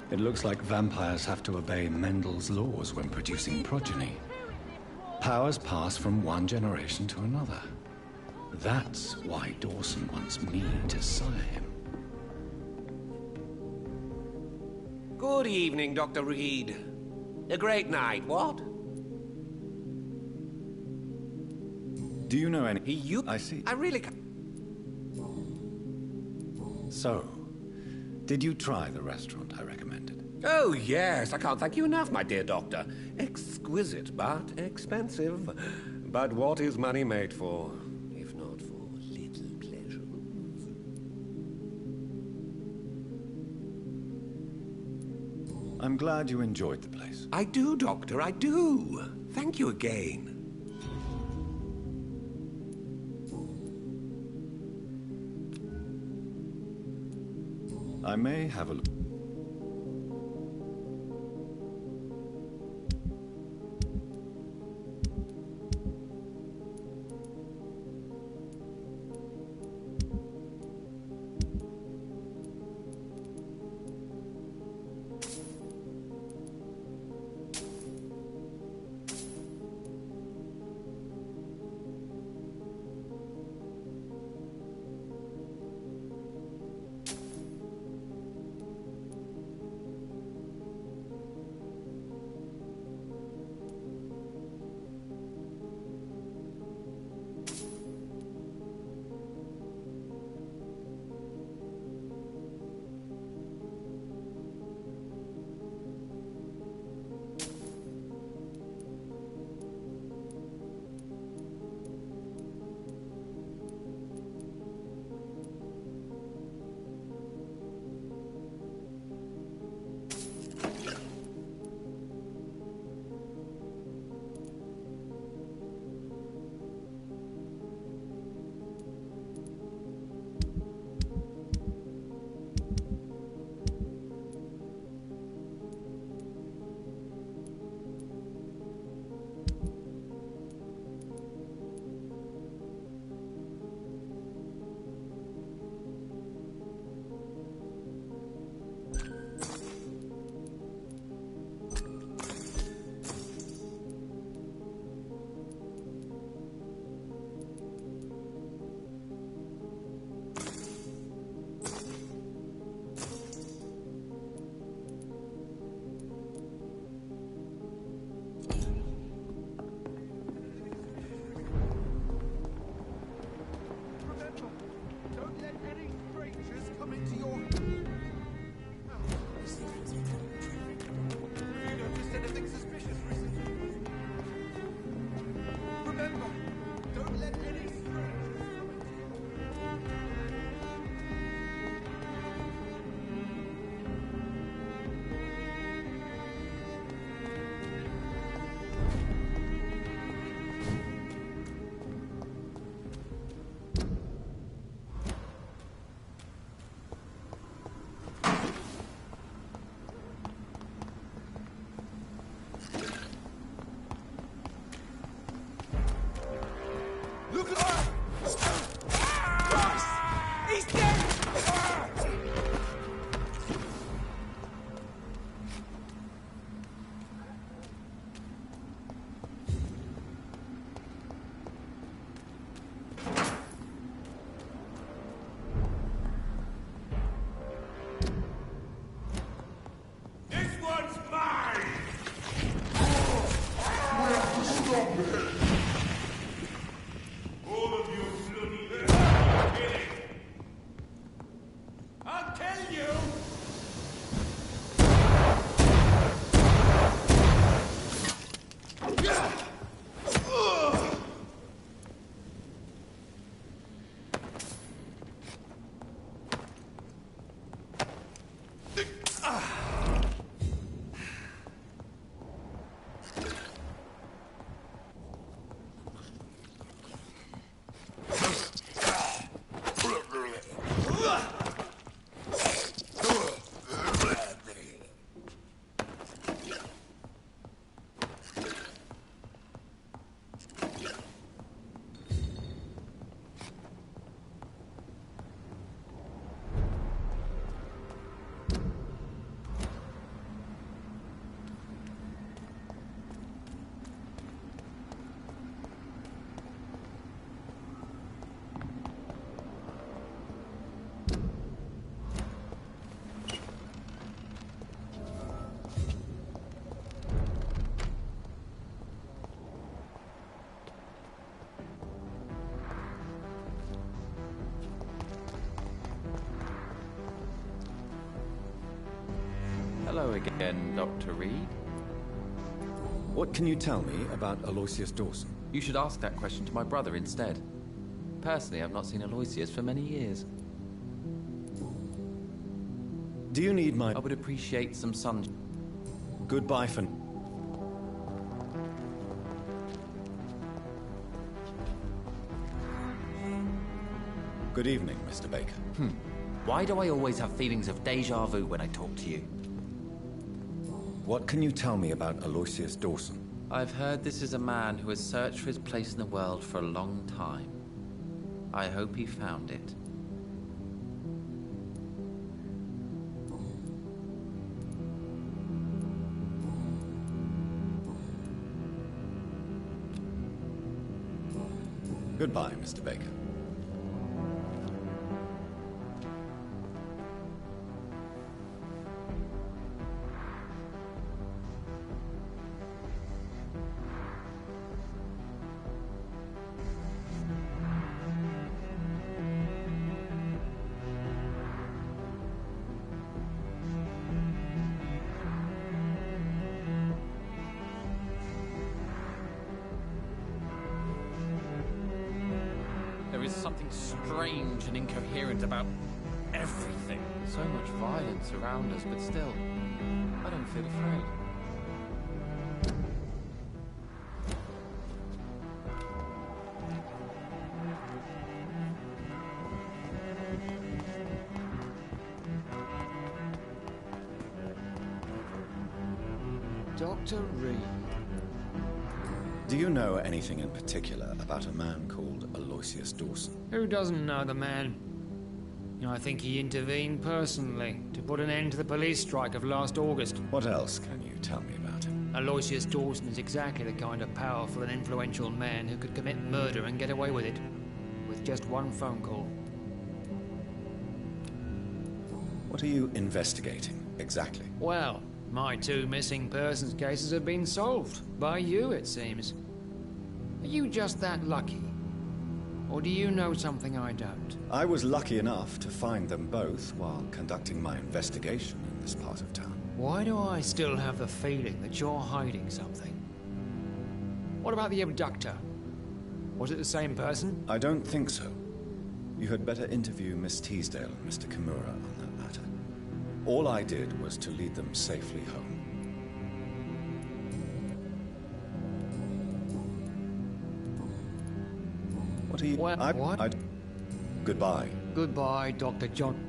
It looks like vampires have to obey Mendel's laws when producing progeny. Powers pass from one generation to another. That's why Dawson wants me to sire him. Good evening, Dr. Reed. A great night, what? Do you know any... I see. I really can't... So, did you try the restaurant I recommended? Oh, yes. I can't thank you enough, my dear doctor. Exquisite, but expensive. But what is money made for, if not for little pleasures? I'm glad you enjoyed the place. I do, Doctor, I do. Thank you again. I may have a look. Hello again, Dr. Reed. What can you tell me about Aloysius Dawson? You should ask that question to my brother instead. Personally, I've not seen Aloysius for many years. Do you need my... I would appreciate some sun... Goodbye for... Good evening, Mr. Baker. Why do I always have feelings of déjà vu when I talk to you? What can you tell me about Aloysius Dawson? I've heard this is a man who has searched for his place in the world for a long time. I hope he found it. Goodbye, Mr. Baker. There is something strange and incoherent about everything. So much violence around us, but still, I don't feel afraid. Dr. Reed. Do you know anything in particular about a man called Aloysius Dawson? Who doesn't know the man? I think he intervened personally to put an end to the police strike of last August. What else can you tell me about him? Aloysius Dawson is exactly the kind of powerful and influential man who could commit murder and get away with it, with just one phone call. What are you investigating, exactly? Well, my 2 missing persons cases have been solved. By you, it seems. Are you just that lucky? Or do you know something I don't? I was lucky enough to find them both while conducting my investigation in this part of town. Why do I still have the feeling that you're hiding something? What about the abductor? Was it the same person? I don't think so. You had better interview Miss Teasdale and Mr. Kimura on that matter. All I did was to lead them safely home. What are you... What? Goodbye. Goodbye, Dr. John.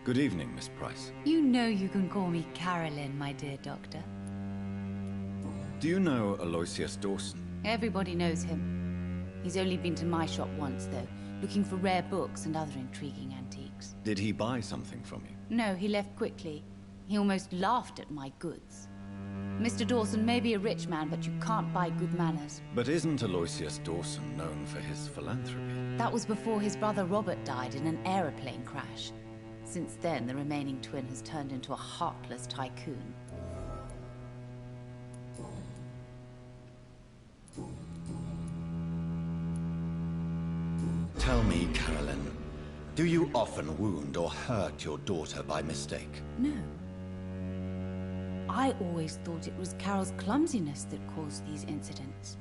Good evening, Miss Price. You know you can call me Carolyn, my dear doctor. Do you know Aloysius Dawson? Everybody knows him. He's only been to my shop once, though, looking for rare books and other intriguing antiques. Did he buy something from you? No, he left quickly. He almost laughed at my goods. Mr. Dawson may be a rich man, but you can't buy good manners. But isn't Aloysius Dawson known for his philanthropy? That was before his brother Robert died in an aeroplane crash. Since then, the remaining twin has turned into a heartless tycoon. Tell me, Carolyn, do you often wound or hurt your daughter by mistake? No. I always thought it was Carol's clumsiness that caused these incidents.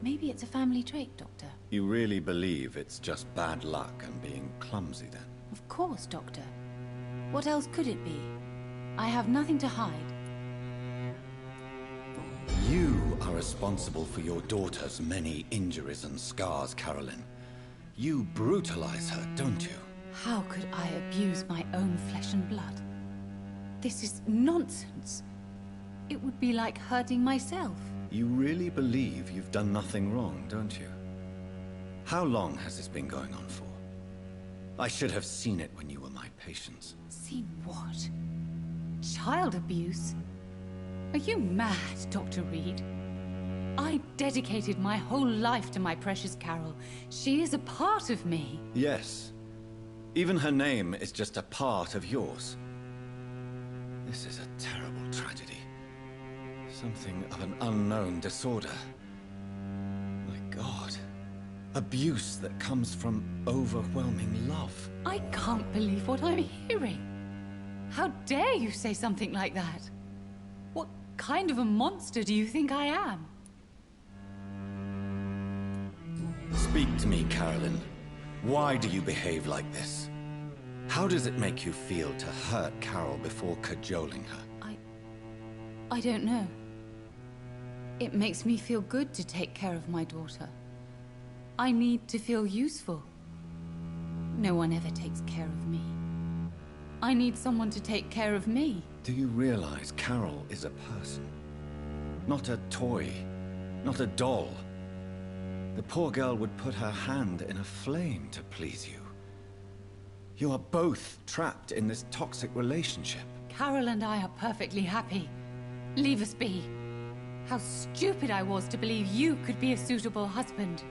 Maybe it's a family trait, Doctor. You really believe it's just bad luck and being clumsy, then? Of course, Doctor. What else could it be? I have nothing to hide. You are responsible for your daughter's many injuries and scars, Carolyn. You brutalize her, don't you? How could I abuse my own flesh and blood? This is nonsense. It would be like hurting myself. You really believe you've done nothing wrong, don't you? How long has this been going on for? I should have seen it when you were my patients. Seen what? Child abuse? Are you mad, Dr. Reed? I dedicated my whole life to my precious Carol. She is a part of me. Yes. Even her name is just a part of yours. This is a terrible tragedy. Something of an unknown disorder. My God. Abuse that comes from overwhelming love. I can't believe what I'm hearing. How dare you say something like that? What kind of a monster do you think I am? Speak to me, Carolyn. Why do you behave like this? How does it make you feel to hurt Carol before cajoling her? I don't know. It makes me feel good to take care of my daughter. I need to feel useful. No one ever takes care of me. I need someone to take care of me. Do you realize Carol is a person? Not a toy, not a doll. The poor girl would put her hand in a flame to please you. You are both trapped in this toxic relationship. Carol and I are perfectly happy. Leave us be. How stupid I was to believe you could be a suitable husband.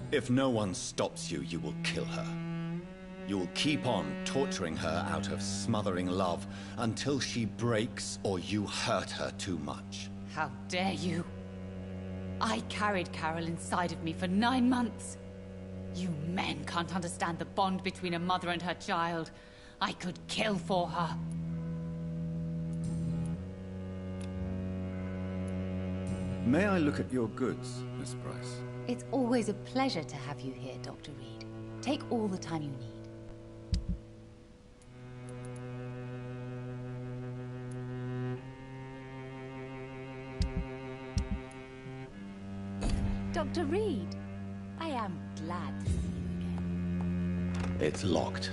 If no one stops you, you will kill her. You will keep on torturing her out of smothering love until she breaks or you hurt her too much. How dare you? I carried Carol inside of me for 9 months. You men can't understand the bond between a mother and her child. I could kill for her. May I look at your goods, Miss Price? It's always a pleasure to have you here, Dr. Reed. Take all the time you need. Dr. Reed, I am glad to see you again. It's locked.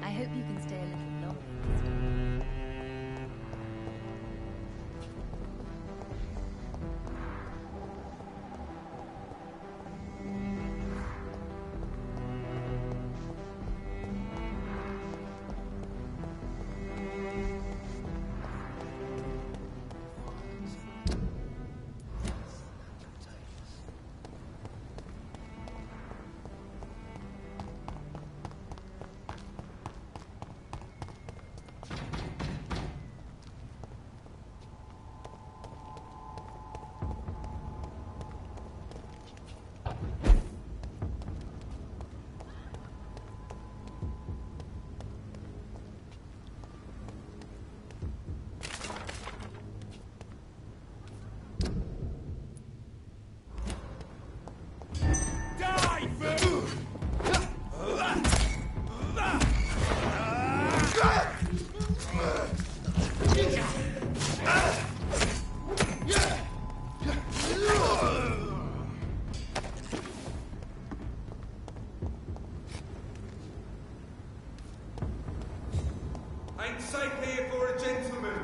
I hope you can stay a little longer this time. Ain't safe here for a gentleman.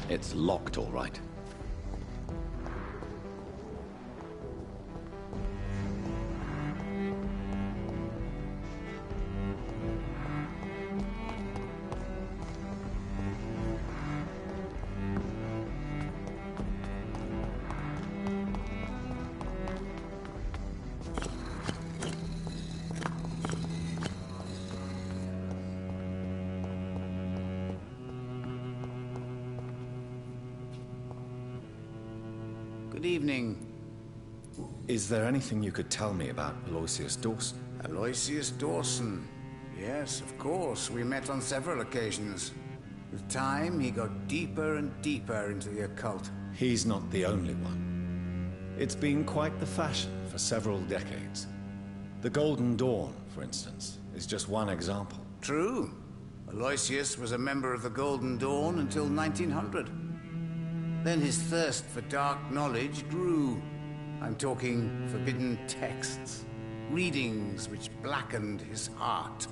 It's locked, all right. Good evening. Is there anything you could tell me about Aloysius Dawson? Aloysius Dawson. Yes, of course. We met on several occasions. With time, he got deeper and deeper into the occult. He's not the only one. It's been quite the fashion for several decades. The Golden Dawn, for instance, is just one example. True. Aloysius was a member of the Golden Dawn until 1900. Then his thirst for dark knowledge grew. I'm talking forbidden texts, readings which blackened his heart.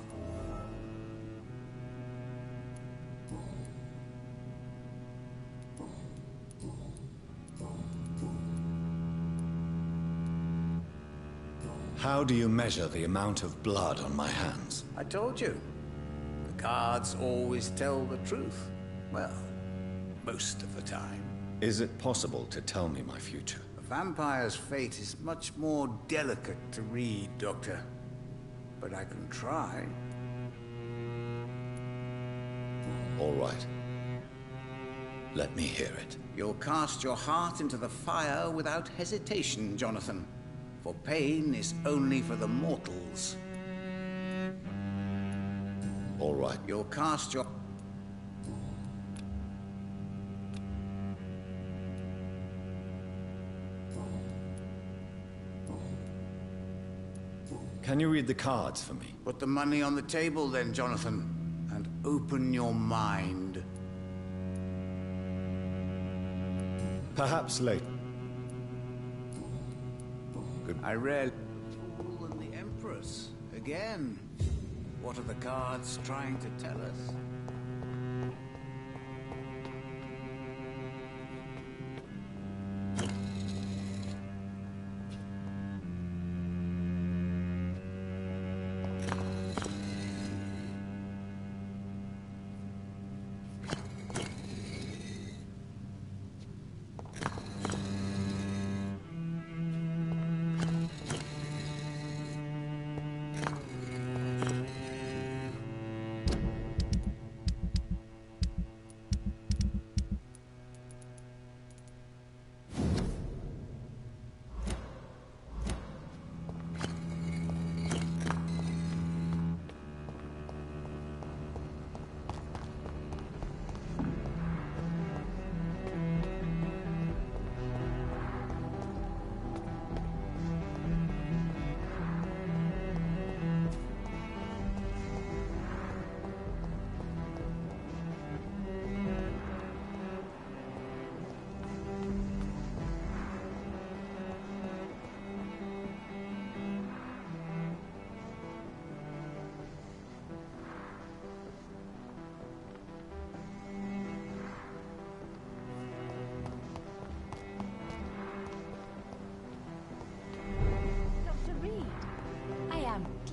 How do you measure the amount of blood on my hands? I told you. The cards always tell the truth. Well, most of the time. Is it possible to tell me my future? A vampire's fate is much more delicate to read, Doctor. But I can try. All right. Let me hear it. You'll cast your heart into the fire without hesitation, Jonathan. For pain is only for the mortals. All right. You'll cast your... Can you read the cards for me? Put the money on the table then, Jonathan, and open your mind. Perhaps later. I read Fool and the Empress again. What are the cards trying to tell us?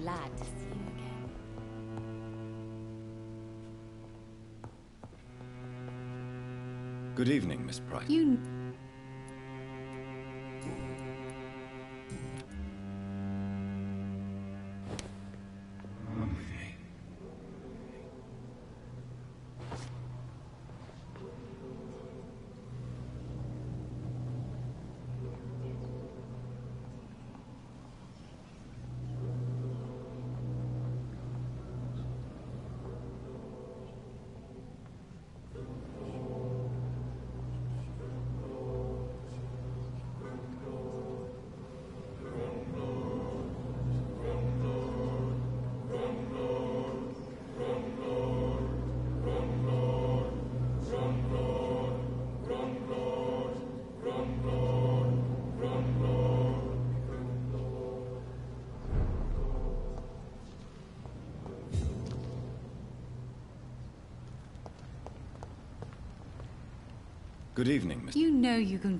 Glad to see you again. Good evening, Miss Price. You... Good evening, Mr. You know you can...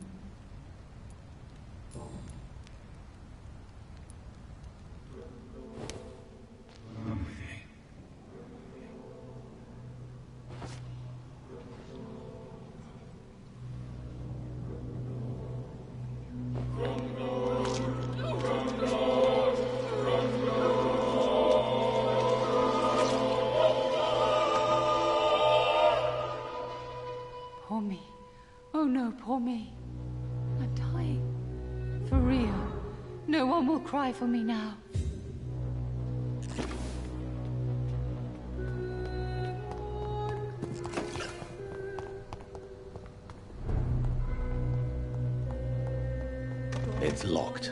Poor me. Oh no, poor me. I'm dying. For real. No one will cry for me now. It's locked.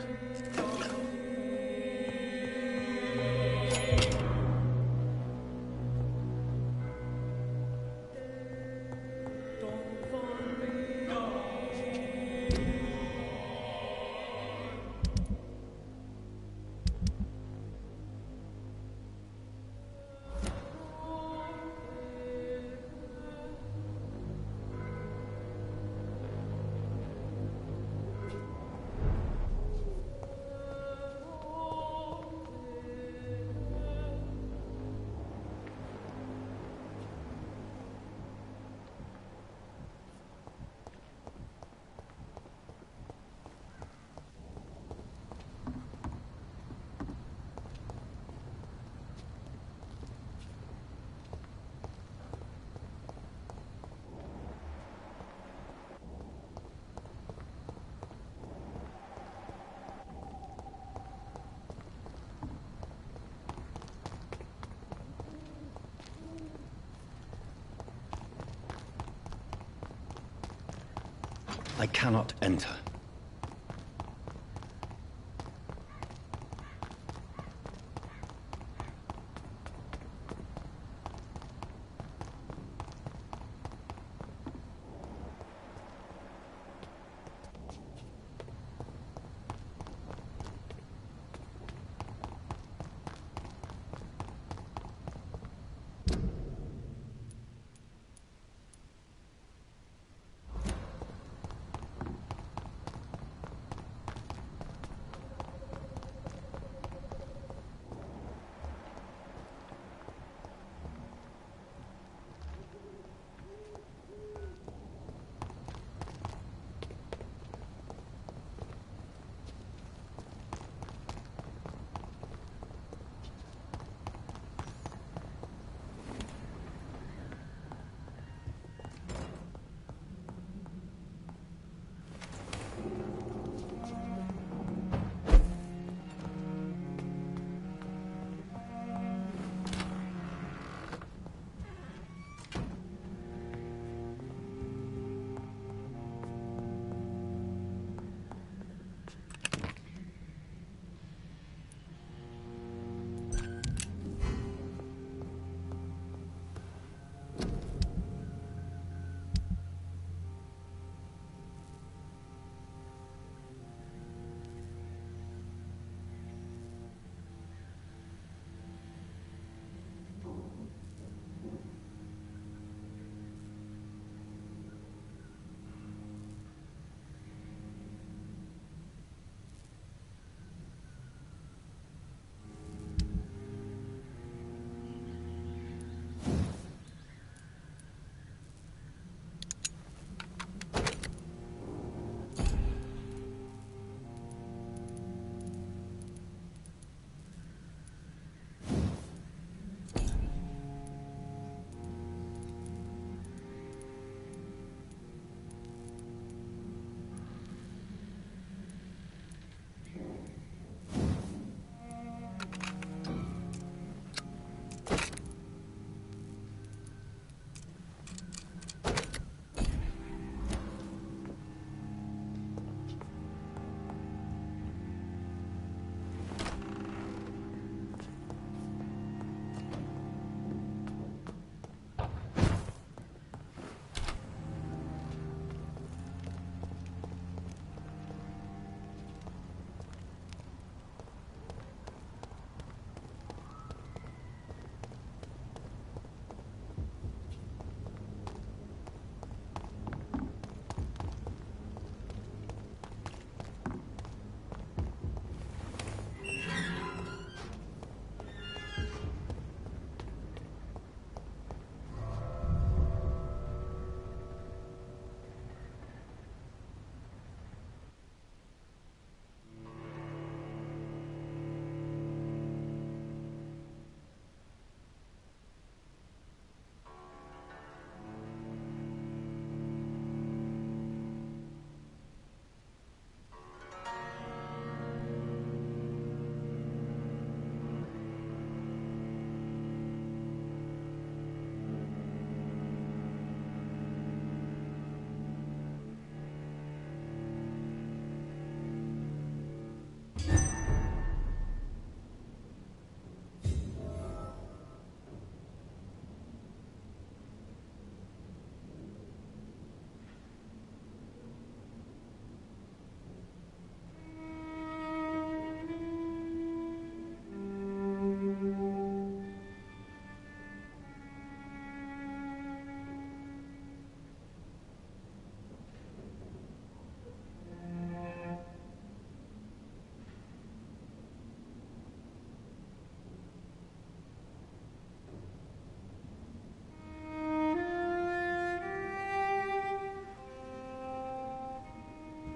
I cannot enter.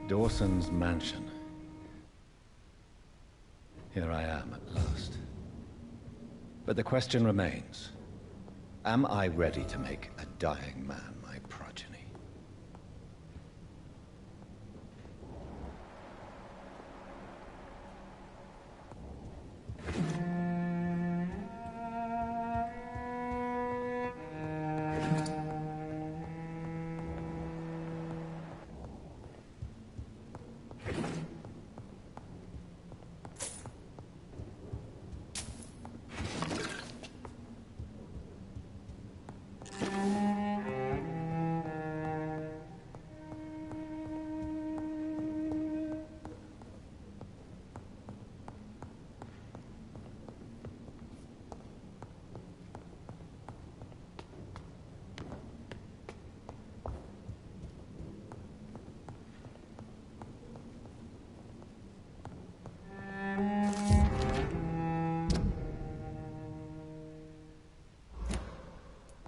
Dawson's mansion. Here I am at last. But the question remains, am I ready to make a dying man my progeny?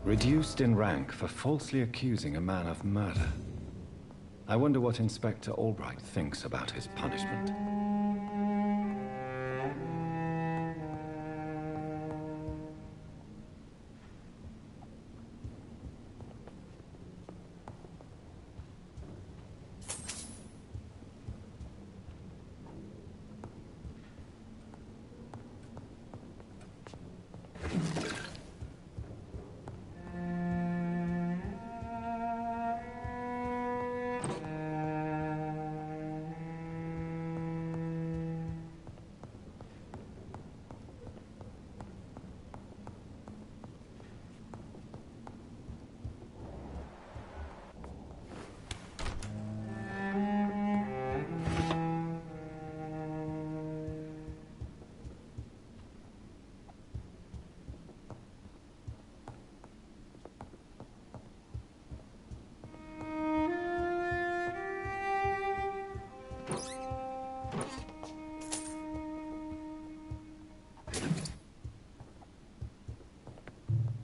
Reduced in rank for falsely accusing a man of murder. I wonder what Inspector Albright thinks about his punishment.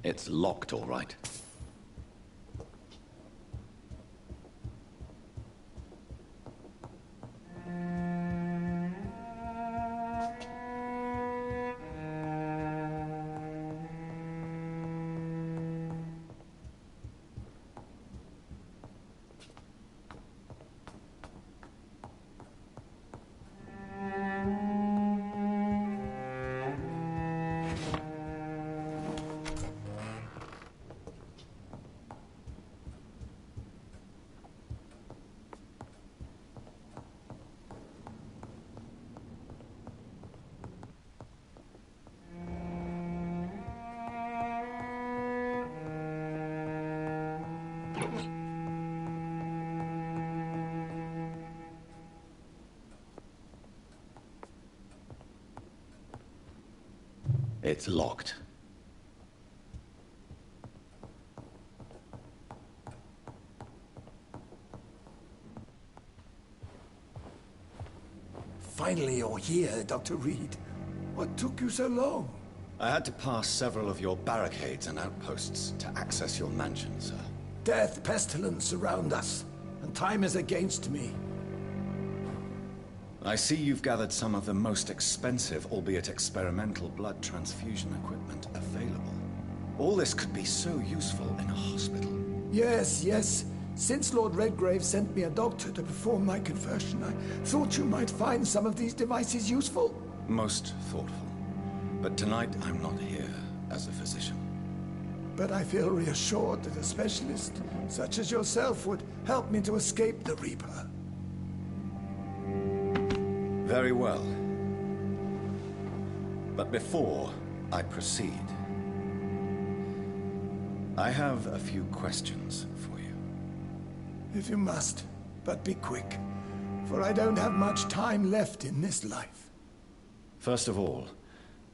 It's locked, all right. It's locked. Finally, you're here, Dr. Reed. What took you so long? I had to pass several of your barricades and outposts to access your mansion, sir. Death, pestilence surround us, and time is against me. I see you've gathered some of the most expensive, albeit experimental, blood transfusion equipment available. All this could be so useful in a hospital. Yes. Since Lord Redgrave sent me a doctor to perform my conversion, I thought you might find some of these devices useful. Most thoughtful. But tonight I'm not here as a physician. But I feel reassured that a specialist such as yourself would help me to escape the Reaper. Very well. But before I proceed, I have a few questions for you. If you must, but be quick, for I don't have much time left in this life. First of all,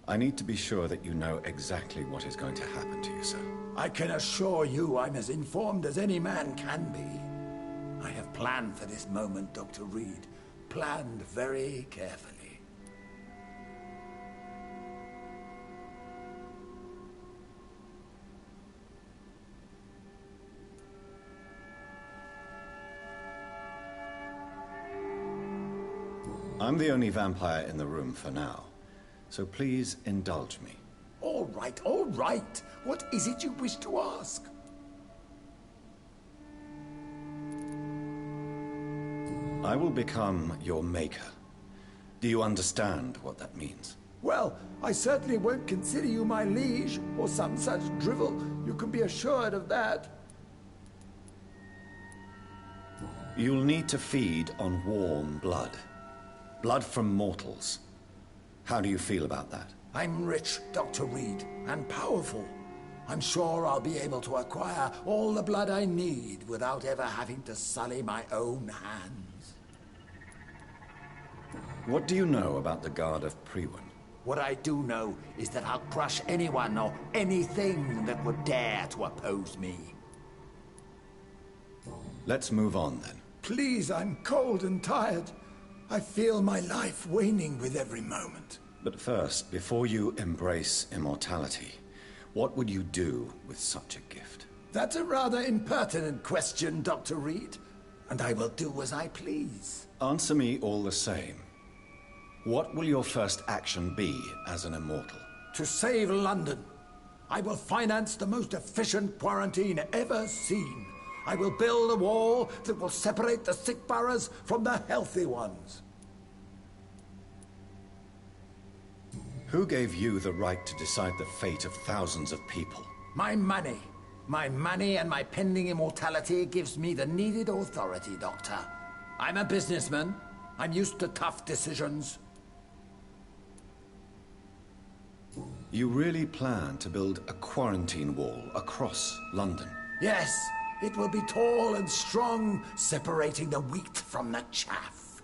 I need to be sure that you know exactly what is going to happen to you, sir. I can assure you I'm as informed as any man can be. I have planned for this moment, Dr. Reed. Planned very carefully. I'm the only vampire in the room for now, so please indulge me. All right, all right. What is it you wish to ask? I will become your maker. Do you understand what that means? Well, I certainly won't consider you my liege, or some such drivel. You can be assured of that. You'll need to feed on warm blood. Blood from mortals. How do you feel about that? I'm rich, Dr. Reed, and powerful. I'm sure I'll be able to acquire all the blood I need without ever having to sully my own hands. What do you know about the Guard of Priwen? What I do know is that I'll crush anyone or anything that would dare to oppose me. Let's move on then. Please, I'm cold and tired. I feel my life waning with every moment. But first, before you embrace immortality, what would you do with such a gift? That's a rather impertinent question, Dr. Reed. And I will do as I please. Answer me all the same. What will your first action be as an immortal? To save London. I will finance the most efficient quarantine ever seen. I will build a wall that will separate the sick boroughs from the healthy ones. Who gave you the right to decide the fate of thousands of people? My money. My money and my pending immortality gives me the needed authority, Doctor. I'm a businessman. I'm used to tough decisions. You really plan to build a quarantine wall across London? Yes, it will be tall and strong, separating the wheat from the chaff.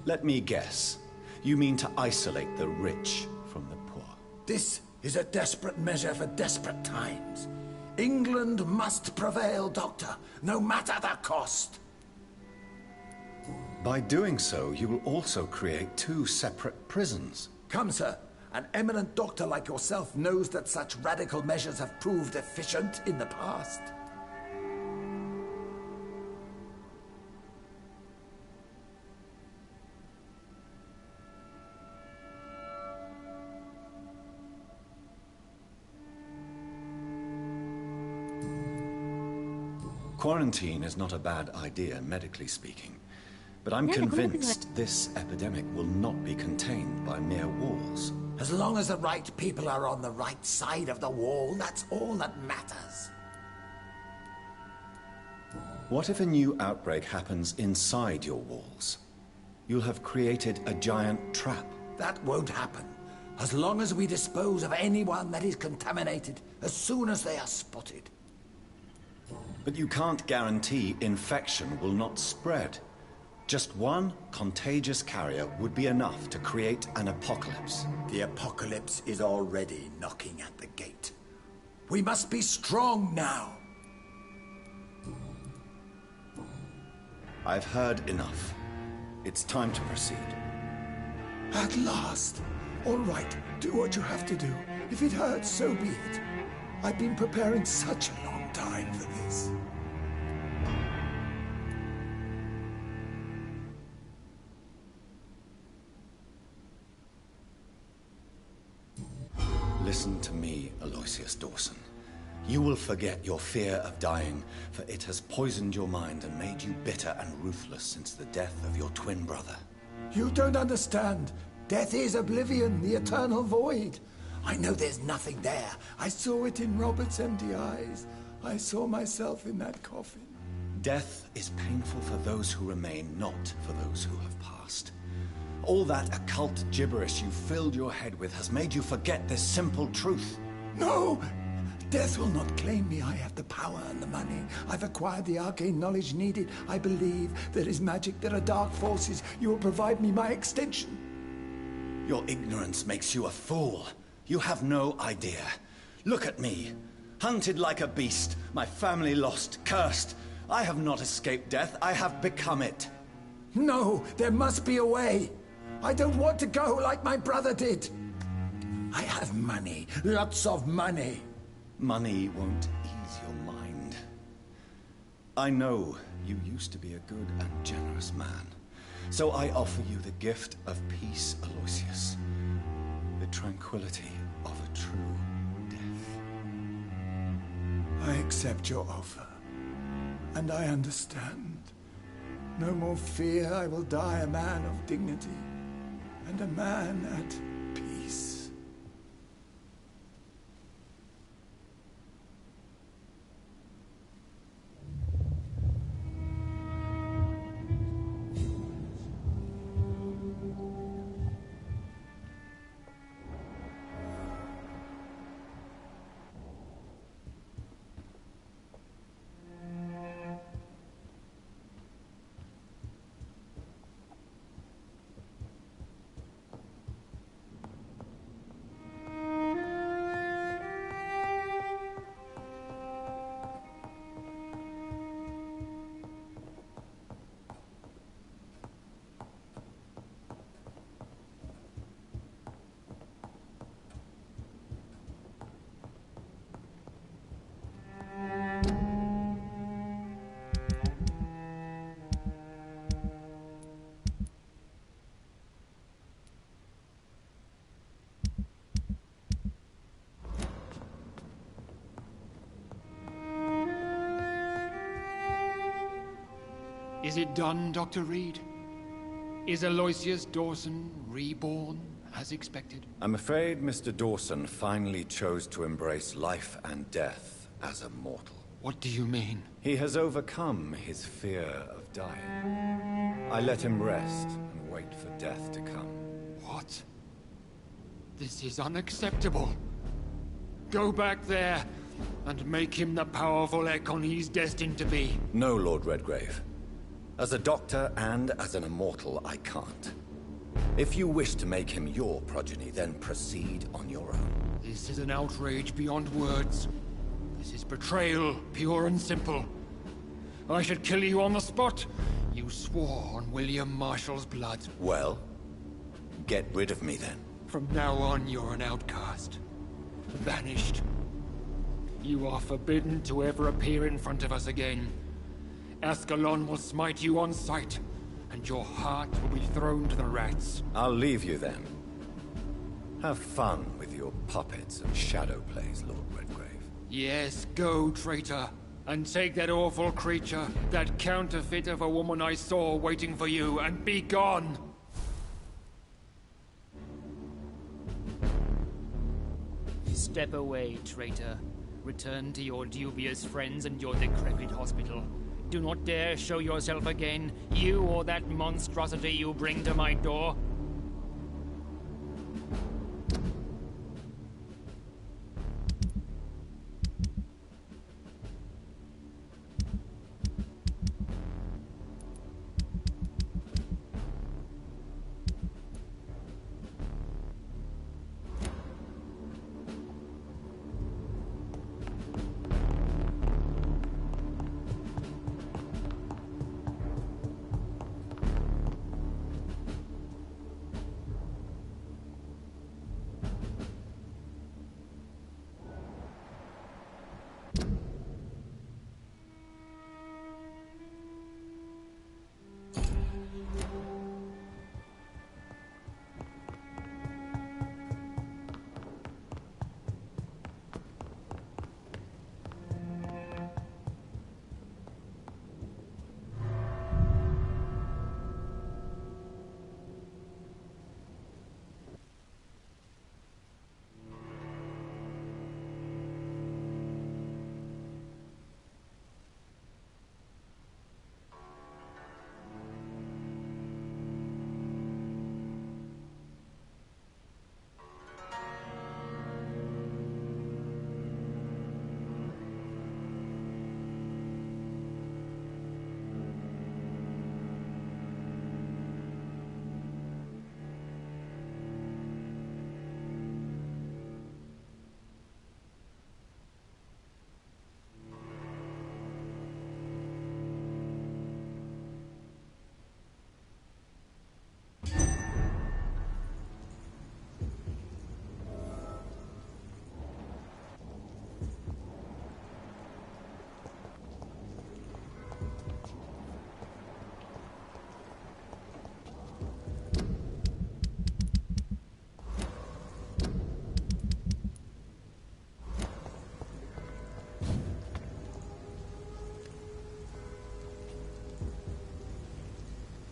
Let me guess. You mean to isolate the rich from the poor? This is a desperate measure for desperate times. England must prevail, Doctor, no matter the cost. By doing so, you will also create two separate prisons. Come, sir. An eminent doctor like yourself knows that such radical measures have proved efficient in the past. Quarantine is not a bad idea, medically speaking. But I'm convinced this epidemic will not be contained by mere walls. As long as the right people are on the right side of the wall, that's all that matters. What if a new outbreak happens inside your walls? You'll have created a giant trap. That won't happen. As long as we dispose of anyone that is contaminated, as soon as they are spotted. But you can't guarantee infection will not spread. Just one contagious carrier would be enough to create an apocalypse. The apocalypse is already knocking at the gate. We must be strong now. I've heard enough. It's time to proceed. At last. All right, do what you have to do. If it hurts, so be it. I've been preparing such a long time for this. Listen to me, Aloysius Dawson. You will forget your fear of dying, for it has poisoned your mind and made you bitter and ruthless since the death of your twin brother. You don't understand. Death is oblivion, the eternal void. I know there's nothing there. I saw it in Robert's empty eyes. I saw myself in that coffin. Death is painful for those who remain, not for those who have passed. All that occult gibberish you filled your head with has made you forget this simple truth. No! Death will not claim me. I have the power and the money. I've acquired the arcane knowledge needed. I believe there is magic, there are dark forces. You will provide me my extension. Your ignorance makes you a fool. You have no idea. Look at me. Hunted like a beast, my family lost, cursed. I have not escaped death, I have become it. No, there must be a way. I don't want to go like my brother did. I have money, lots of money. Money won't ease your mind. I know you used to be a good and generous man. So I offer you the gift of peace, Aloysius. The tranquility of a true death. I accept your offer. And I understand. No more fear, I will die a man of dignity. And a man at peace. Is it done, Dr. Reed? Is Aloysius Dawson reborn, as expected? I'm afraid Mr. Dawson finally chose to embrace life and death as a mortal. What do you mean? He has overcome his fear of dying. I let him rest and wait for death to come. What? This is unacceptable. Go back there and make him the powerful Ekon he's destined to be. No, Lord Redgrave. As a doctor and as an immortal, I can't. If you wish to make him your progeny, then proceed on your own. This is an outrage beyond words. This is betrayal, pure and simple. I should kill you on the spot. You swore on William Marshall's blood. Well, get rid of me then. From now on, you're an outcast. Banished. You are forbidden to ever appear in front of us again. Ascalon will smite you on sight, and your heart will be thrown to the rats. I'll leave you then. Have fun with your puppets and shadow plays, Lord Redgrave. Yes, go, traitor, and take that awful creature, that counterfeit of a woman I saw waiting for you, and be gone! Step away, traitor. Return to your dubious friends and your decrepit hospital. Do not dare show yourself again, you or that monstrosity you bring to my door.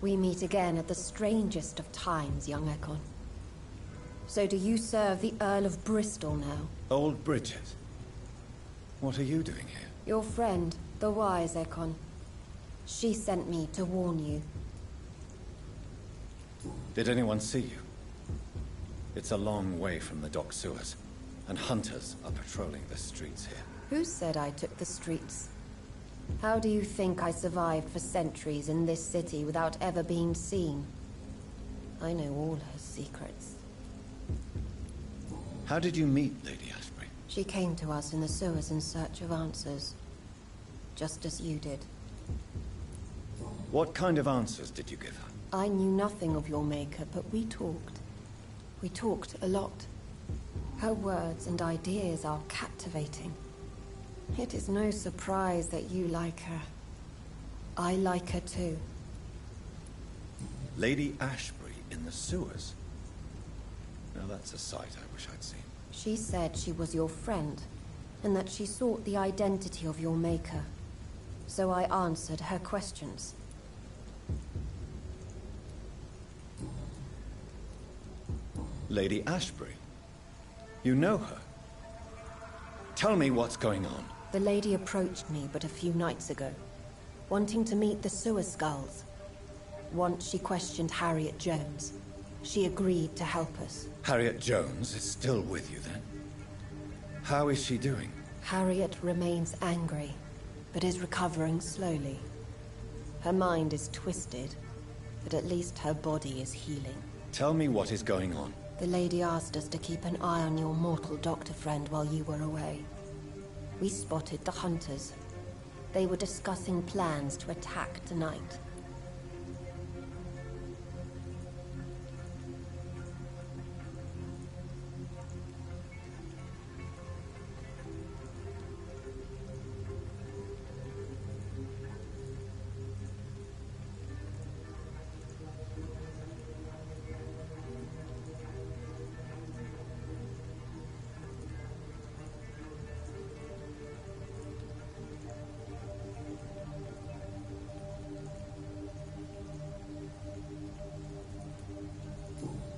We meet again at the strangest of times, young Ekon. So do you serve the Earl of Bristol now? Old Bridget. What are you doing here? Your friend, the wise Ekon. She sent me to warn you. Did anyone see you? It's a long way from the dock sewers, and hunters are patrolling the streets here. Who said I took the streets? How do you think I survived for centuries in this city without ever being seen? I know all her secrets. How did you meet Lady Ashbury? She came to us in the sewers in search of answers. Just as you did. What kind of answers did you give her? I knew nothing of your maker, but we talked. We talked a lot. Her words and ideas are captivating. It is no surprise that you like her. I like her too. Lady Ashbury in the sewers? Now that's a sight I wish I'd seen. She said she was your friend, and that she sought the identity of your maker. So I answered her questions. Lady Ashbury? You know her? Tell me what's going on. The lady approached me but a few nights ago, wanting to meet the sewer skulls. Once she questioned Harriet Jones. She agreed to help us. Harriet Jones is still with you then? How is she doing? Harriet remains angry, but is recovering slowly. Her mind is twisted, but at least her body is healing. Tell me what is going on. The lady asked us to keep an eye on your mortal doctor friend while you were away. We spotted the hunters. They were discussing plans to attack tonight.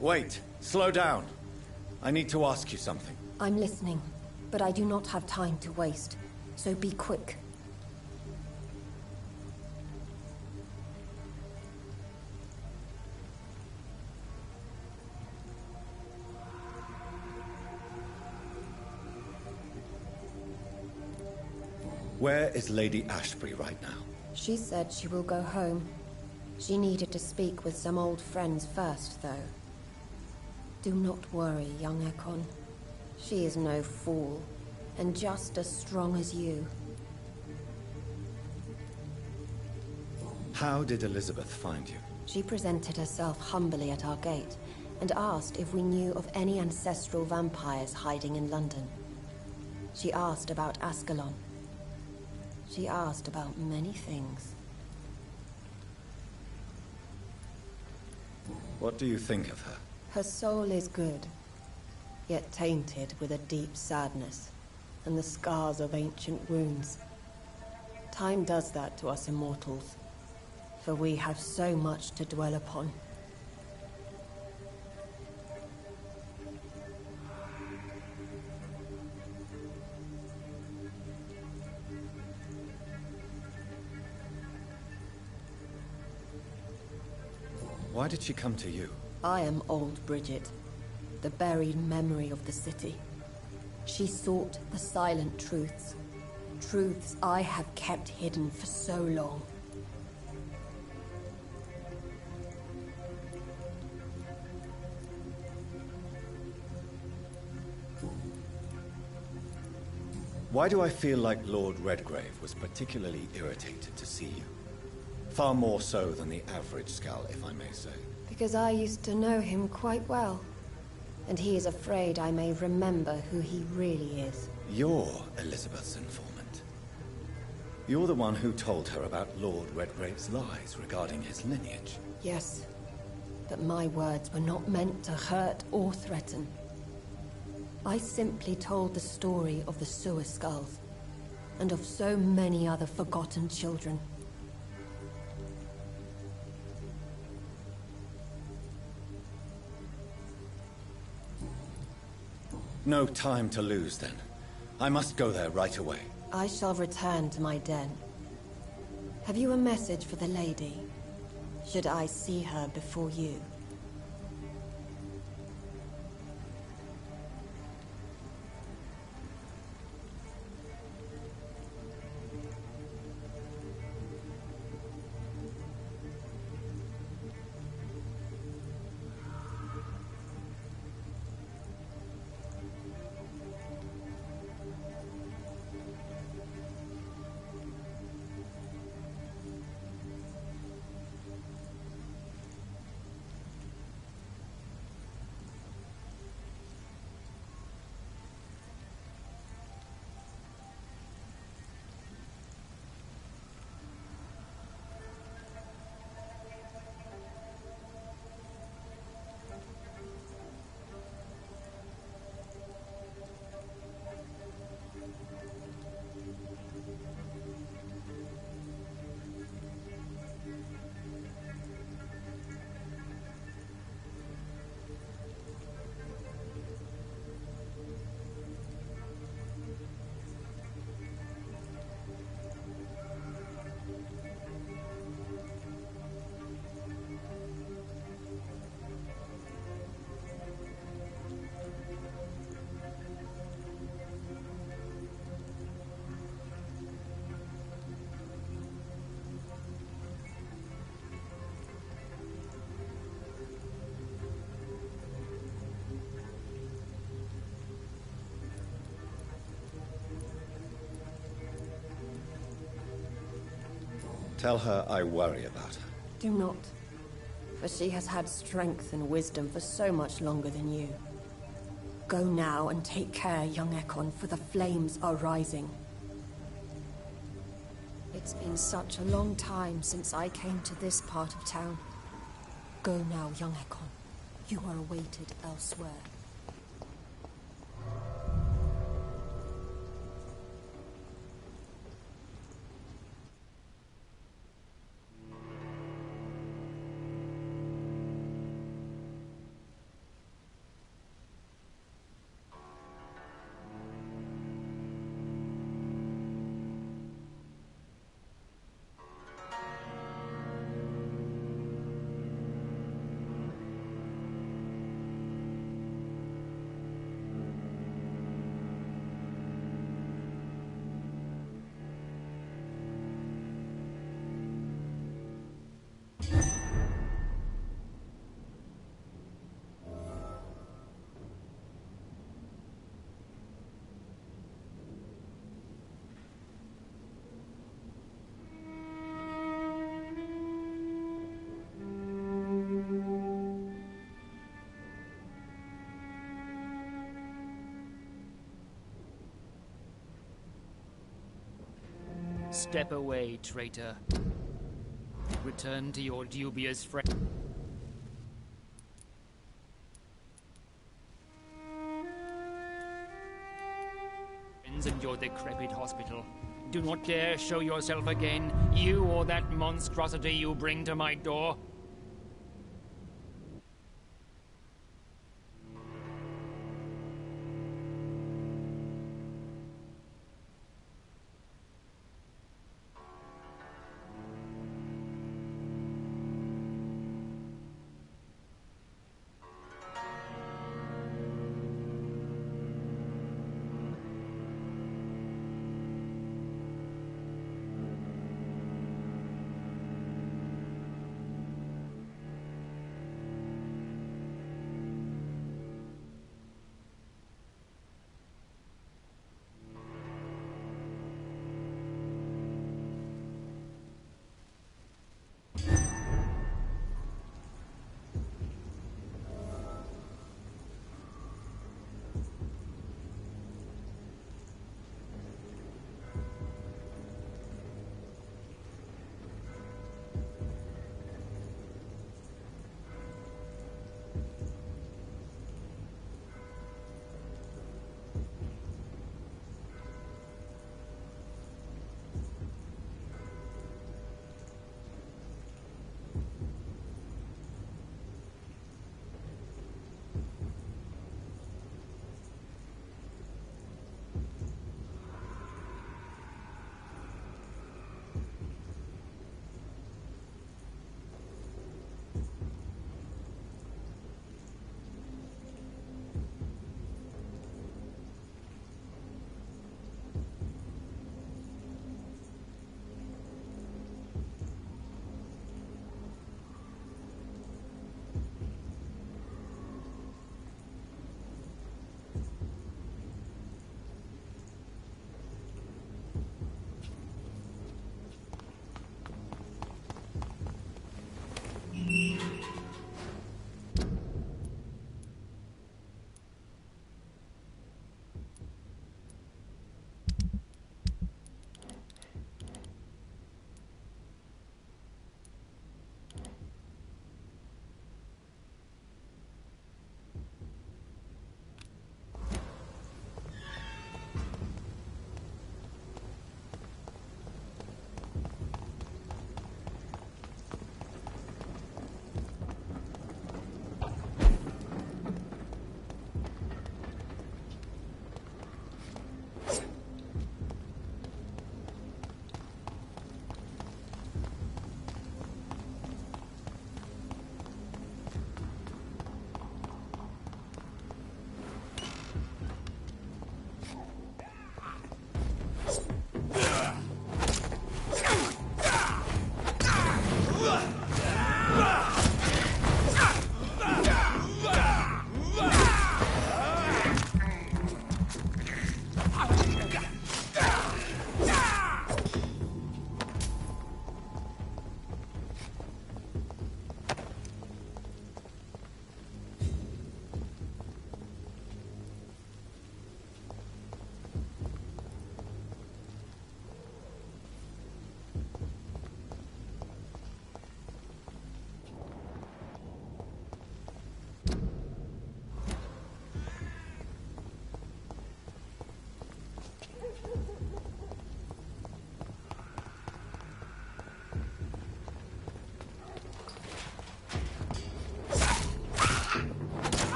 Wait, slow down. I need to ask you something. I'm listening, but I do not have time to waste, so be quick. Where is Lady Ashbury right now? She said she will go home. She needed to speak with some old friends first, though. Do not worry, young Ekon. She is no fool, and just as strong as you. How did Elizabeth find you? She presented herself humbly at our gate, and asked if we knew of any ancestral vampires hiding in London. She asked about Ascalon. She asked about many things. What do you think of her? Her soul is good, yet tainted with a deep sadness, and the scars of ancient wounds. Time does that to us immortals, for we have so much to dwell upon. Why did she come to you? I am old Bridget, the buried memory of the city. She sought the silent truths, truths I have kept hidden for so long. Why do I feel like Lord Redgrave was particularly irritated to see you? Far more so than the average Skull, if I may say. Because I used to know him quite well, and he is afraid I may remember who he really is. You're Elizabeth's informant. You're the one who told her about Lord Redgrave's lies regarding his lineage. Yes, but my words were not meant to hurt or threaten. I simply told the story of the sewer skulls, and of so many other forgotten children. No time to lose, then. I must go there right away. I shall return to my den. Have you a message for the lady? Should I see her before you? Tell her I worry about her. Do not, for she has had strength and wisdom for so much longer than you. Go now and take care, young Ekon, for the flames are rising. It's been such a long time since I came to this part of town. Go now, young Ekon. You are awaited elsewhere. Step away, traitor. Return to your dubious friend. And your decrepit hospital. Do not dare show yourself again, you or that monstrosity you bring to my door.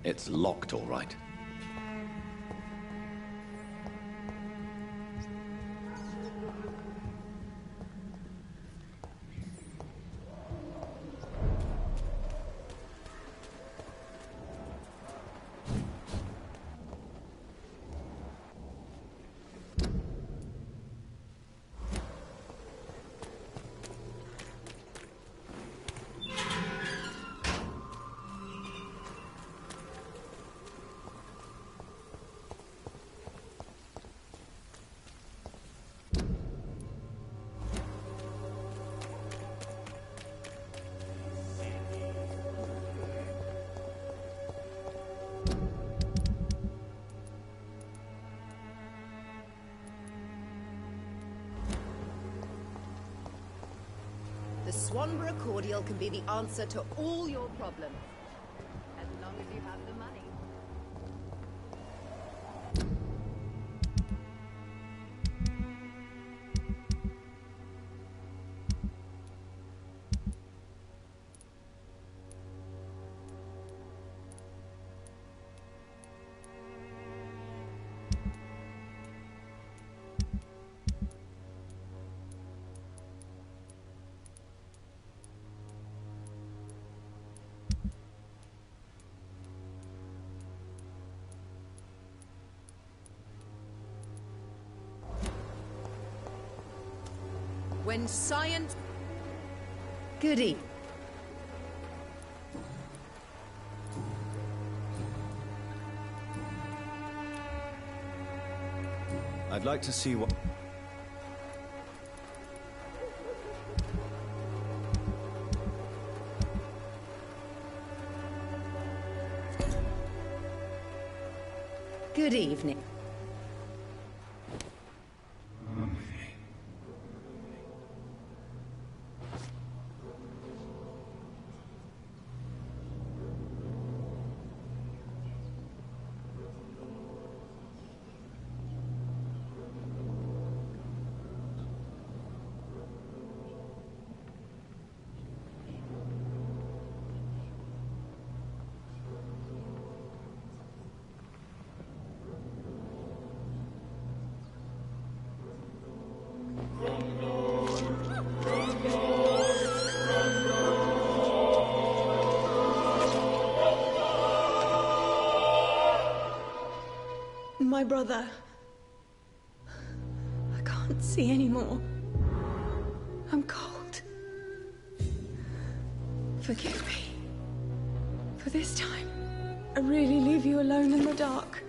It's locked, all right. The Swanborough cordial can be the answer to all your problems. As long as you have the money. When science... Goody. I'd like to see what... Good evening. My brother. I can't see anymore. I'm cold. Forgive me. For this time, I really leave you alone in the dark.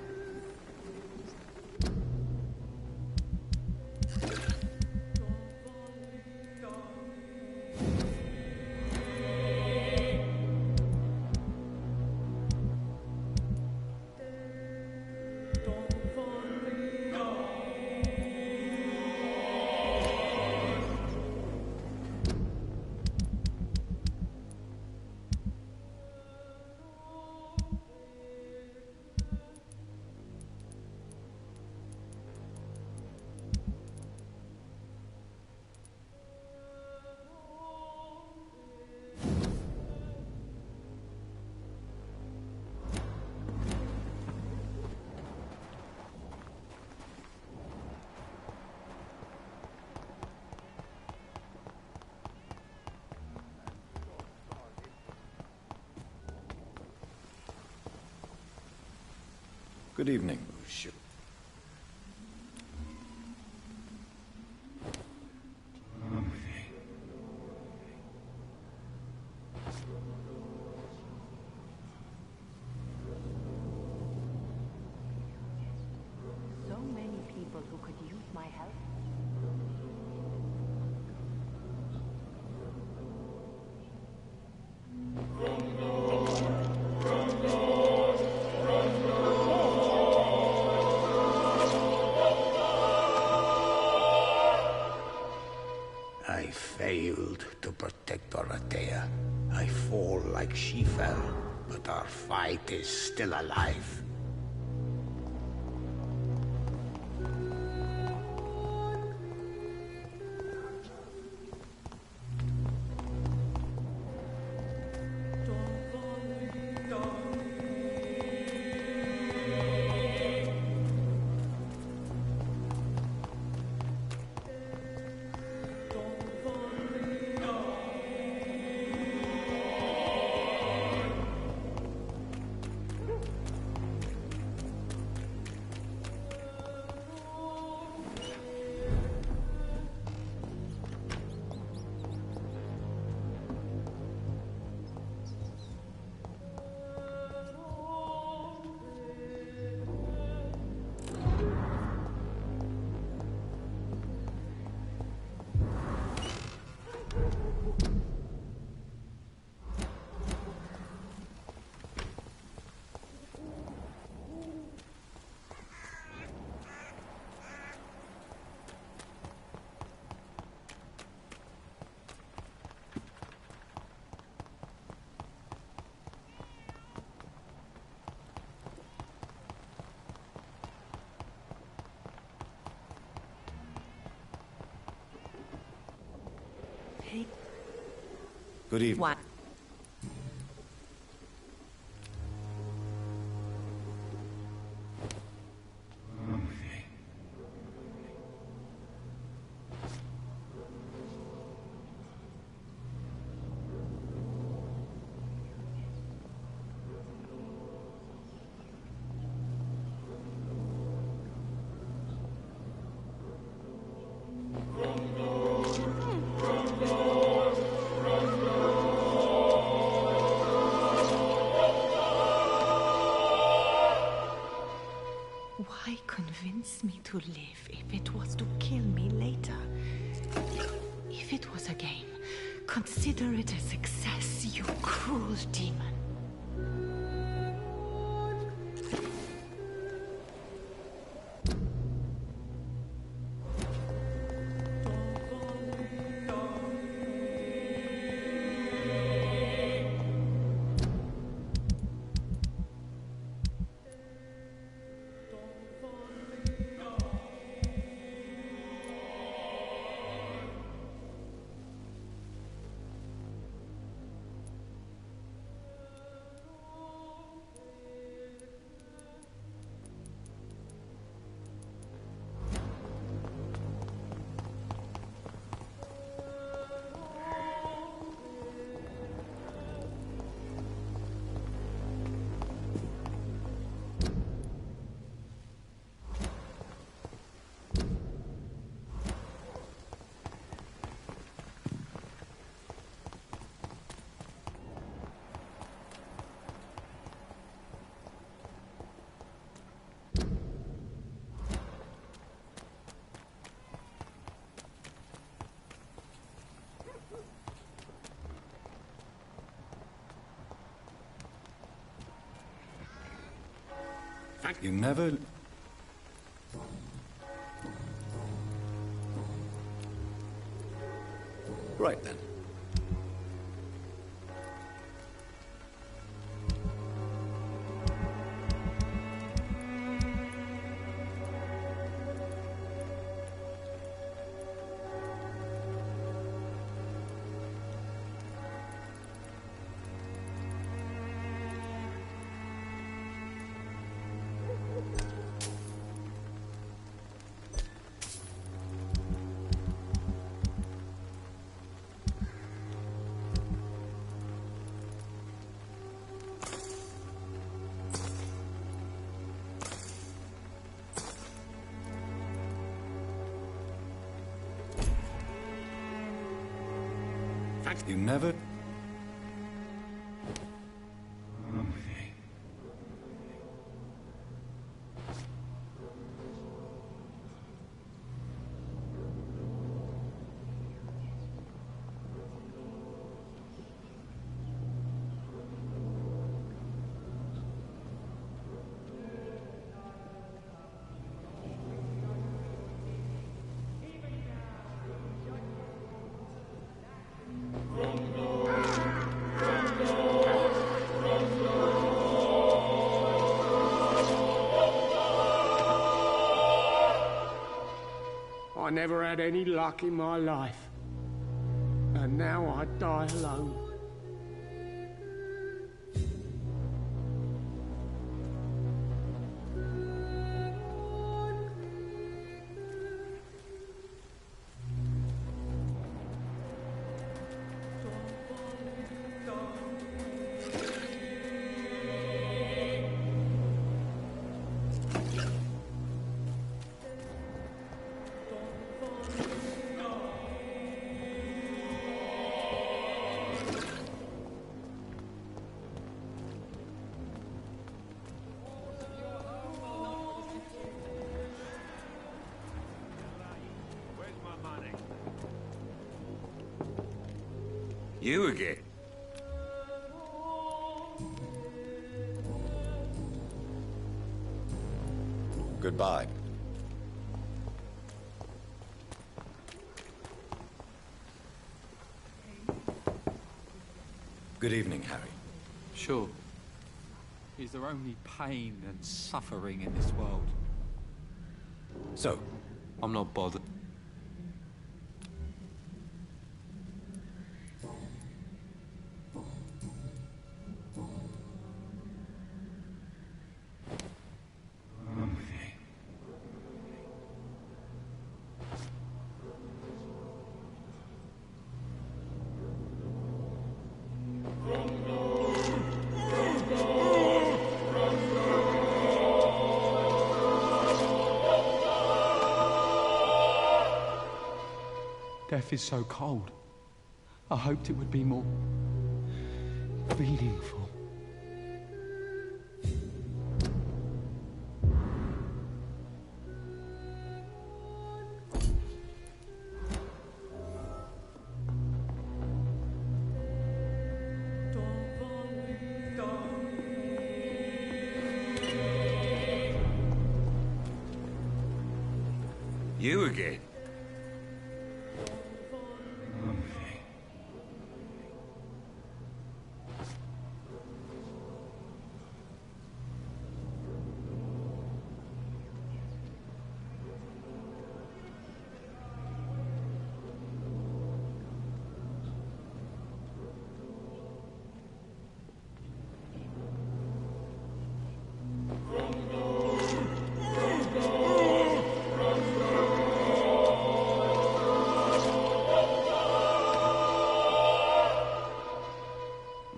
Good evening. So many people who could use my help. I failed to protect Dorothea. I fall like she fell, but our fight is still alive. Good evening. What? Why convince me to live if it was to kill me later? If it was a game, consider it a success, you cruel demon. You never... Right then. You never... I never had any luck in my life. And now I die alone. You again? Goodbye. Good evening, Harry. Sure. Is there only pain and suffering in this world? So, I'm not bothered. Death is so cold. I hoped it would be more meaningful. You again?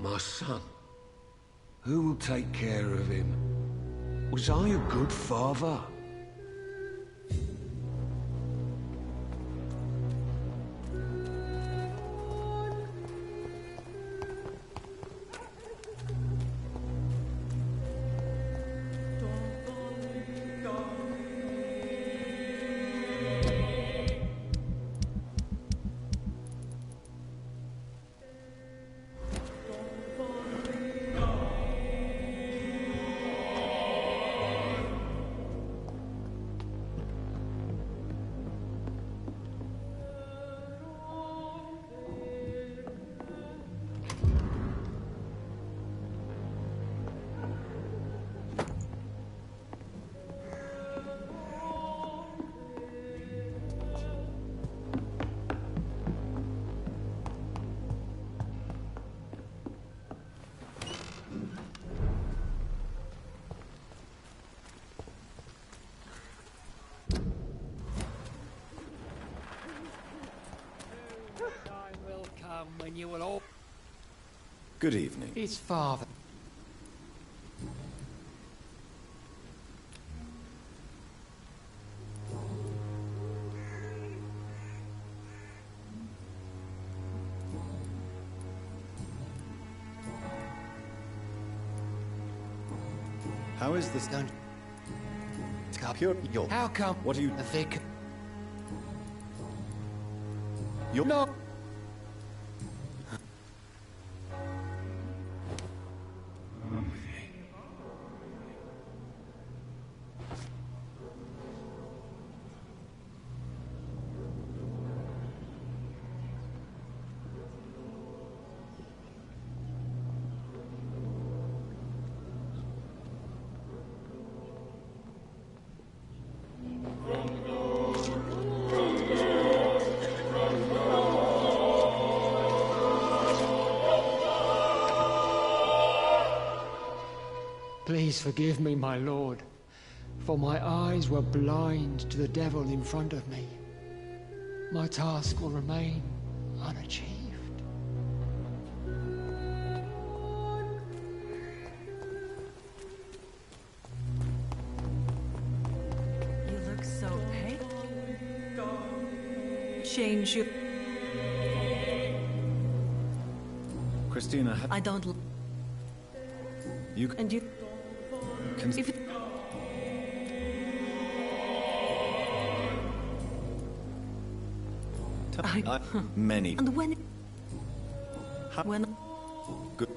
My son. Who will take care of him? Was I a good father? When you will all... Good evening. His father. How is this done? How come? What are you... The vicar... You're... No! Please forgive me, my lord, for my eyes were blind to the devil in front of me. My task will remain unachieved. You look so pale. Change your... Christina, I don't... You... And you... If it... Many... And when... When... Good.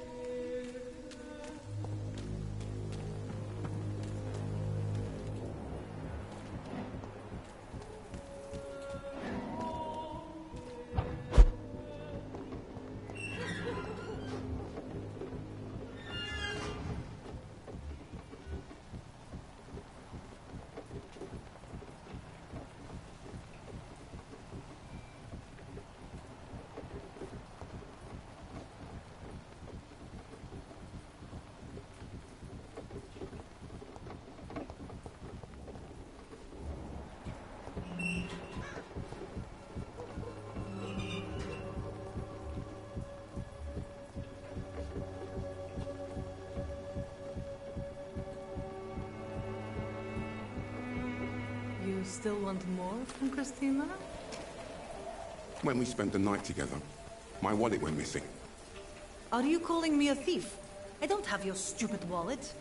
You still want more from Christina? When we spent the night together, my wallet went missing. Are you calling me a thief? I don't have your stupid wallet.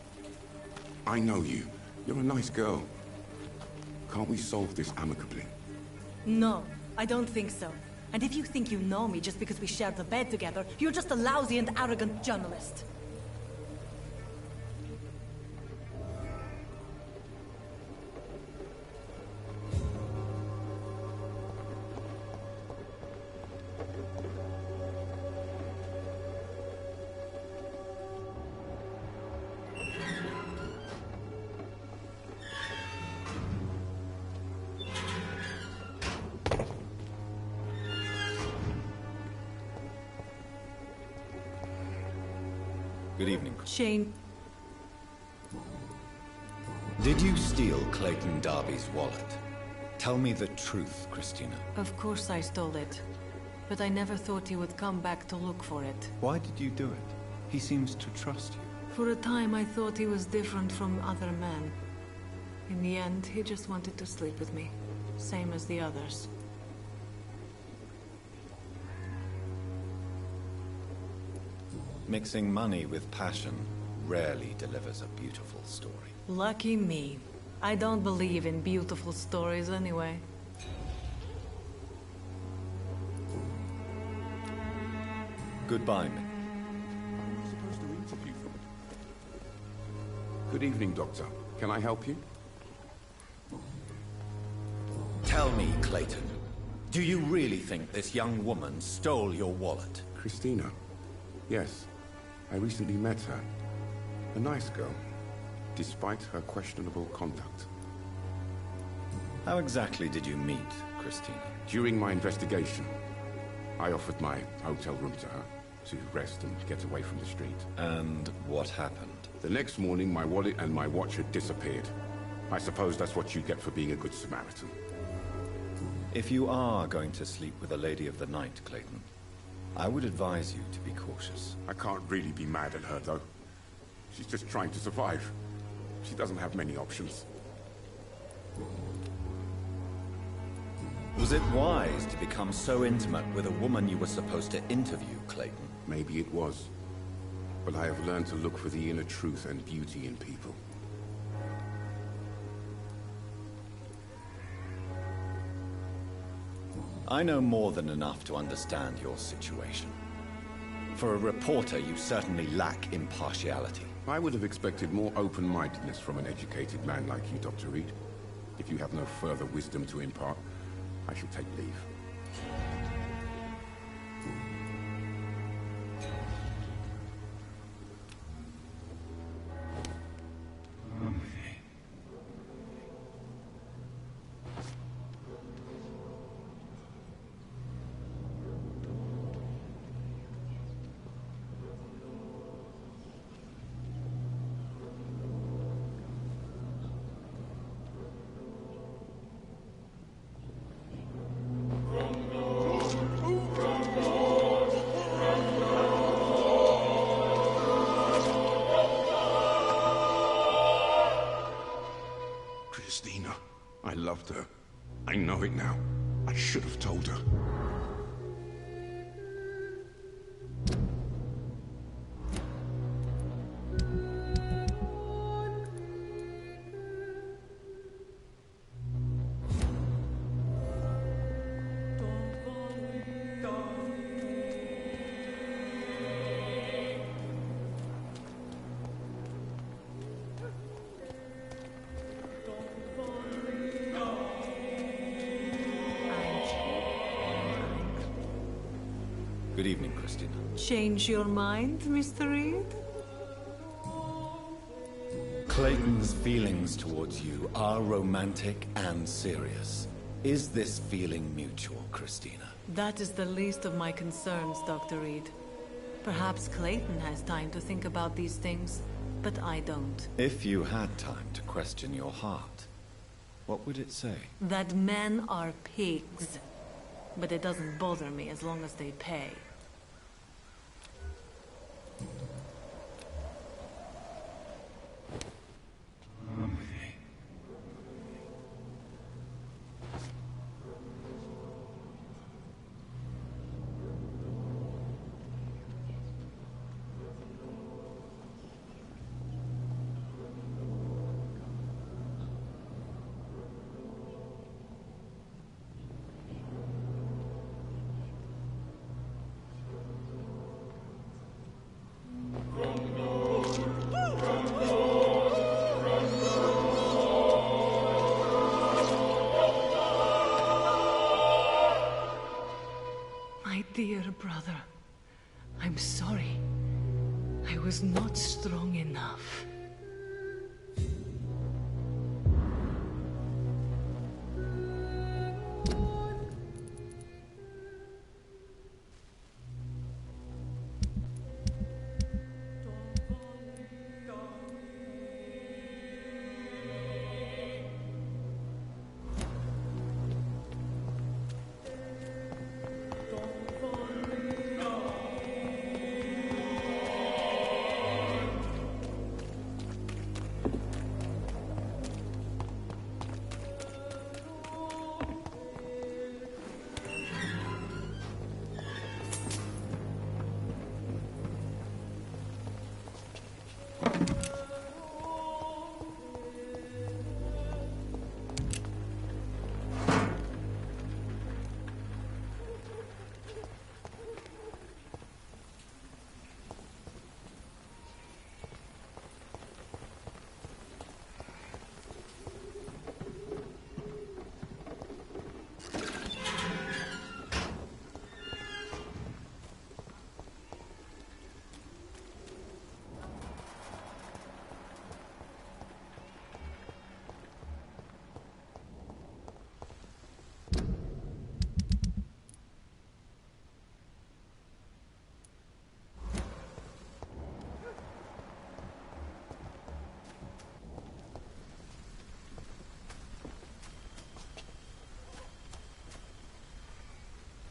I know you. You're a nice girl. Can't we solve this amicably? No, I don't think so. And if you think you know me just because we shared the bed together, you're just a lousy and arrogant journalist. Good evening. Shane. Did you steal Clayton Darby's wallet? Tell me the truth, Christina. Of course I stole it. But I never thought he would come back to look for it. Why did you do it? He seems to trust you. For a time I thought he was different from other men. In the end, he just wanted to sleep with me. Same as the others. Mixing money with passion rarely delivers a beautiful story. Lucky me. I don't believe in beautiful stories anyway. Goodbye, Mick. I'm supposed to interview them. Good evening, Doctor. Can I help you? Tell me, Clayton, do you really think this young woman stole your wallet? Christina? Yes. I recently met her. A nice girl, despite her questionable conduct. How exactly did you meet Christina? During my investigation, I offered my hotel room to her to rest and get away from the street. And what happened? The next morning, my wallet and my watch had disappeared. I suppose that's what you get for being a good Samaritan. If you are going to sleep with a lady of the night, Clayton, I would advise you to be cautious. I can't really be mad at her, though. She's just trying to survive. She doesn't have many options. Was it wise to become so intimate with a woman you were supposed to interview, Clayton? Maybe it was. But I have learned to look for the inner truth and beauty in people. I know more than enough to understand your situation. For a reporter, you certainly lack impartiality. I would have expected more open-mindedness from an educated man like you, Dr. Reed. If you have no further wisdom to impart, I shall take leave. Christina. I loved her. I know it now. I should have told her. Good evening, Christina. Change your mind, Mr. Reed? Clayton's feelings towards you are romantic and serious. Is this feeling mutual, Christina? That is the least of my concerns, Dr. Reed. Perhaps Clayton has time to think about these things, but I don't. If you had time to question your heart, what would it say? That men are pigs. But it doesn't bother me as long as they pay. brother. I'm sorry. I was not strong enough.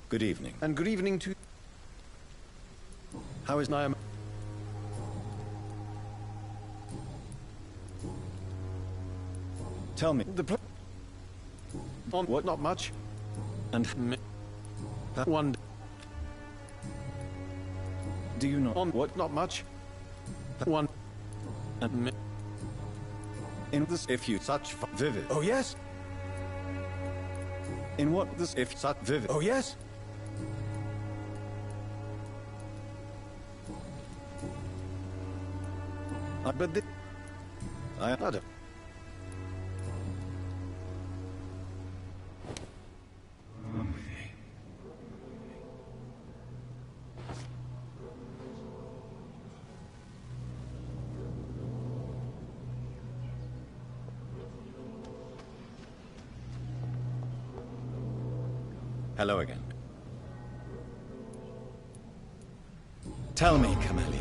Good evening. And good evening to... How is Naomi? Tell me. The on what? Not much. And one. Do you not on what? Not much. One. And in this, if you such vivid. Oh yes. In what this, if such vivid. Oh yes. But I don't. Hello again. Tell me, Camellia,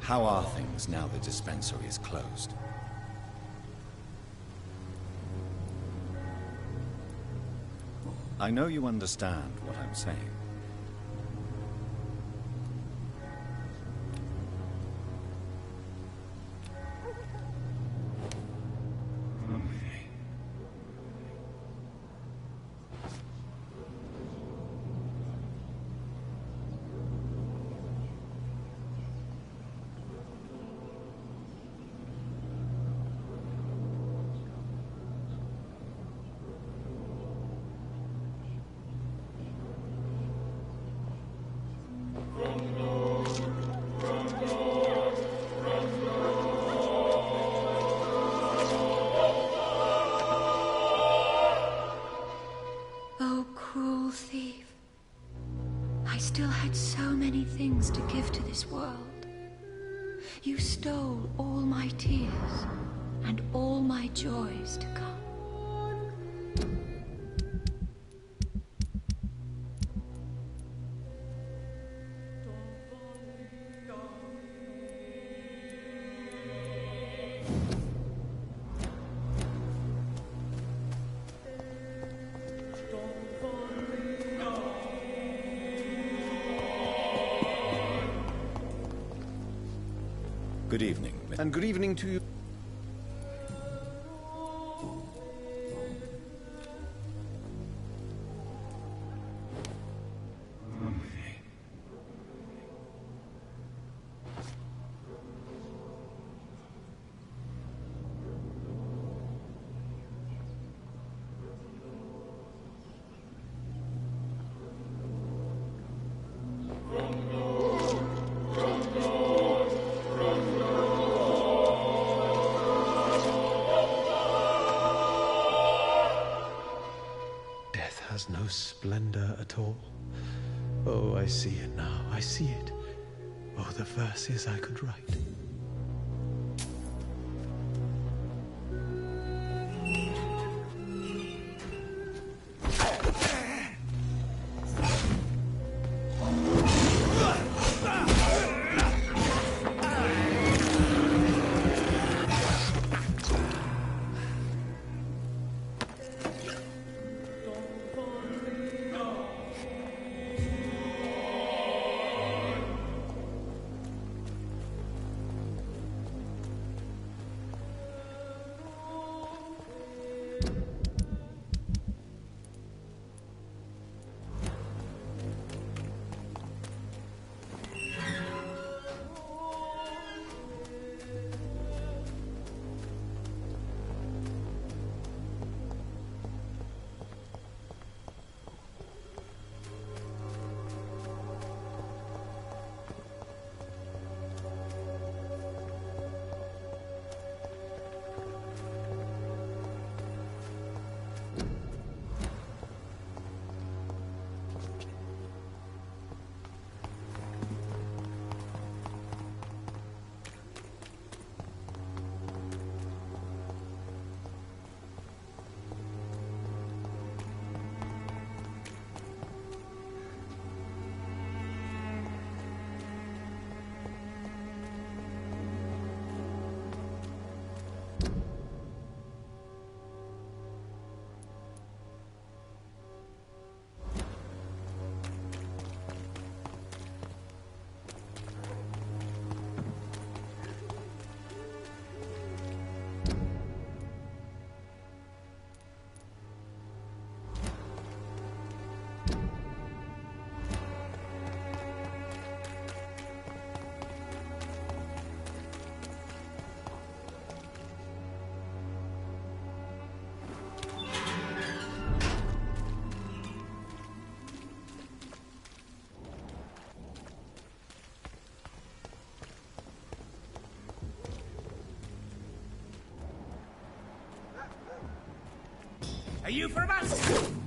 how are things now the dispensary is closed? I know you understand what I'm saying. Oh, cruel thief. I still had so many things to give to this world. You stole all my tears and all my joys to come. Good evening. And good evening to you. Has no splendor at all. Oh, I see it now. I see it. Oh, the verses I could write. Are you from us?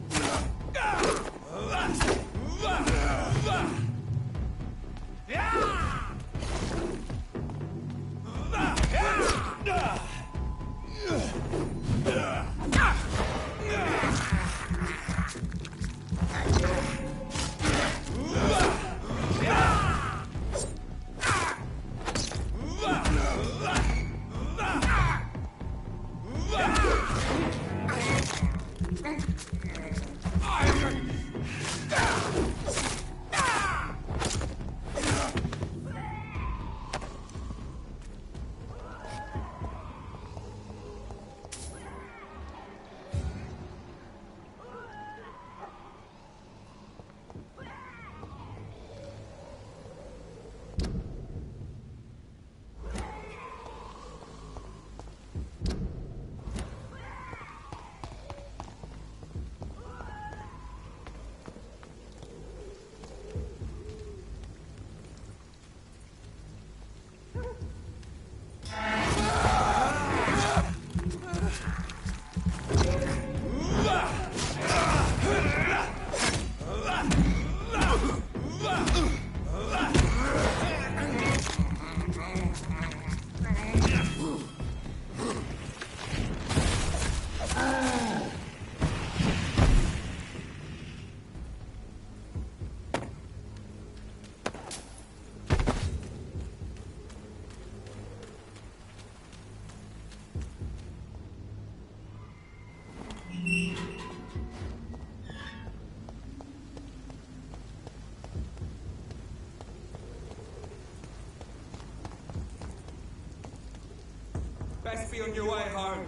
Best be on your way home.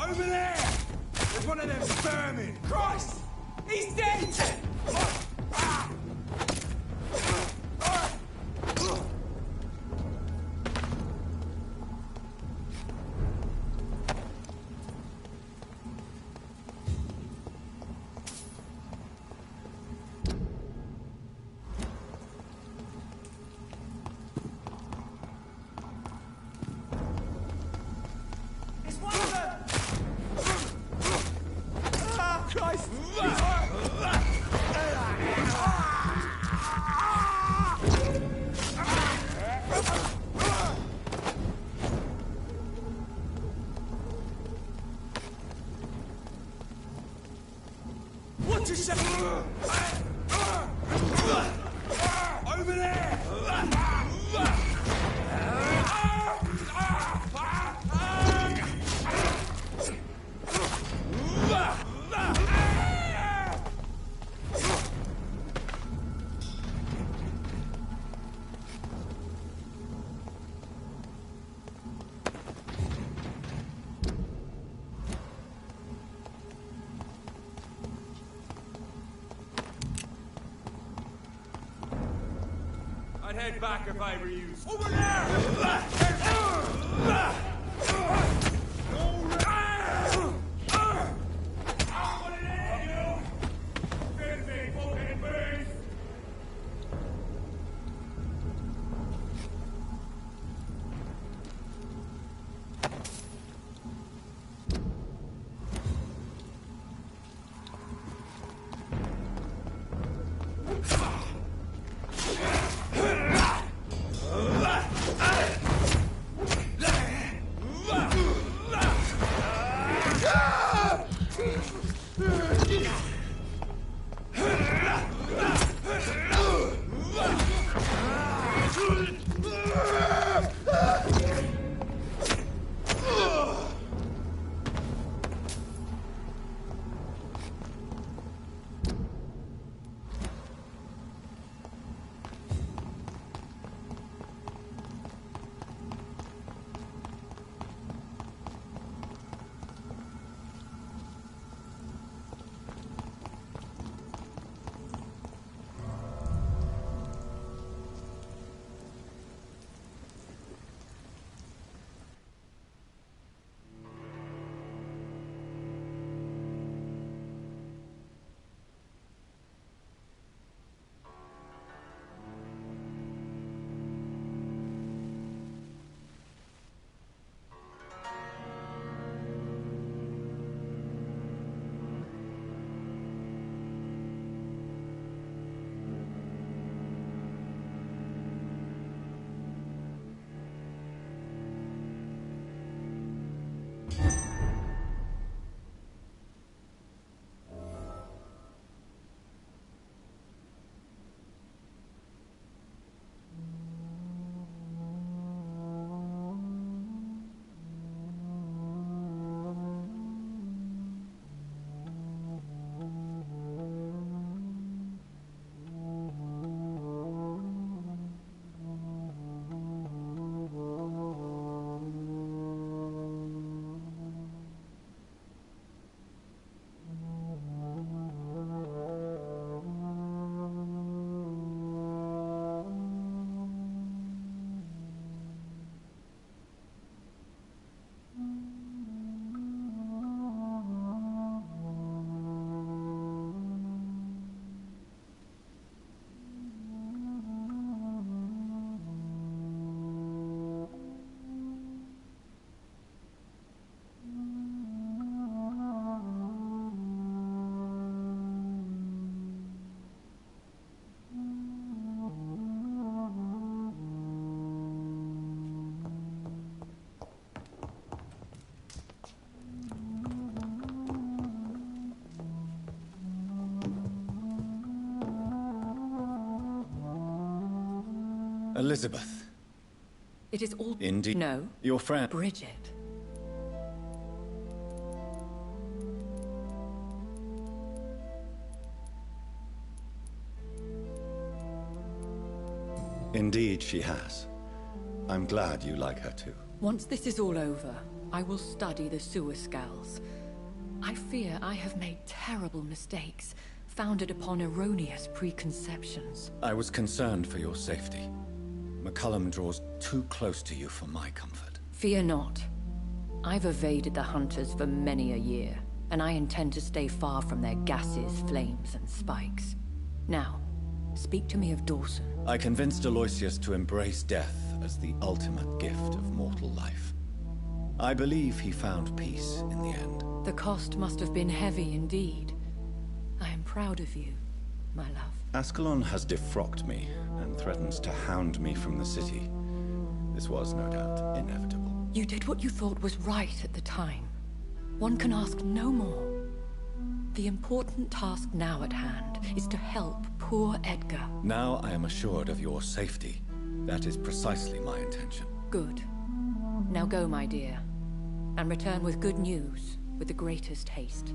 Over there! There's one of them sperming! Christ! He's dead! Christ! Watch yourself! Over there! I'd head back if I were you. Over Elizabeth. It is all... Indeed. No. Your friend... Bridget. Indeed, she has. I'm glad you like her too. Once this is all over, I will study the sewer skulls. I fear I have made terrible mistakes, founded upon erroneous preconceptions. I was concerned for your safety. McCullum draws too close to you for my comfort. Fear not. I've evaded the hunters for many a year, and I intend to stay far from their gases, flames, and spikes. Now, speak to me of Dawson. I convinced Aloysius to embrace death as the ultimate gift of mortal life. I believe he found peace in the end. The cost must have been heavy indeed. I am proud of you, my love. Ascalon has defrocked me and threatens to hound me from the city. This was, no doubt, inevitable. You did what you thought was right at the time. One can ask no more. The important task now at hand is to help poor Edgar. Now I am assured of your safety. That is precisely my intention. Good. Now go, my dear, and return with good news with the greatest haste.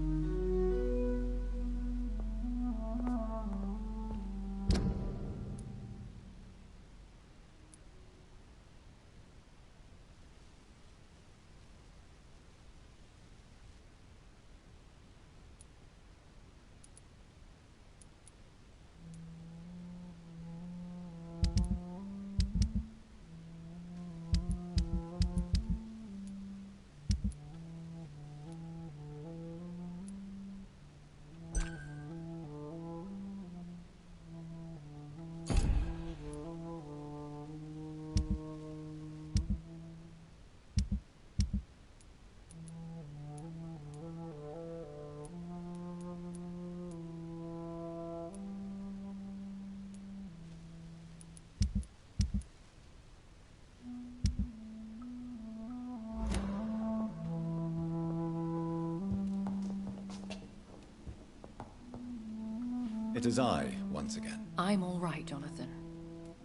It is I, once again. I'm all right, Jonathan.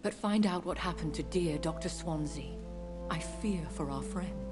But find out what happened to dear Dr. Swansea. I fear for our friend.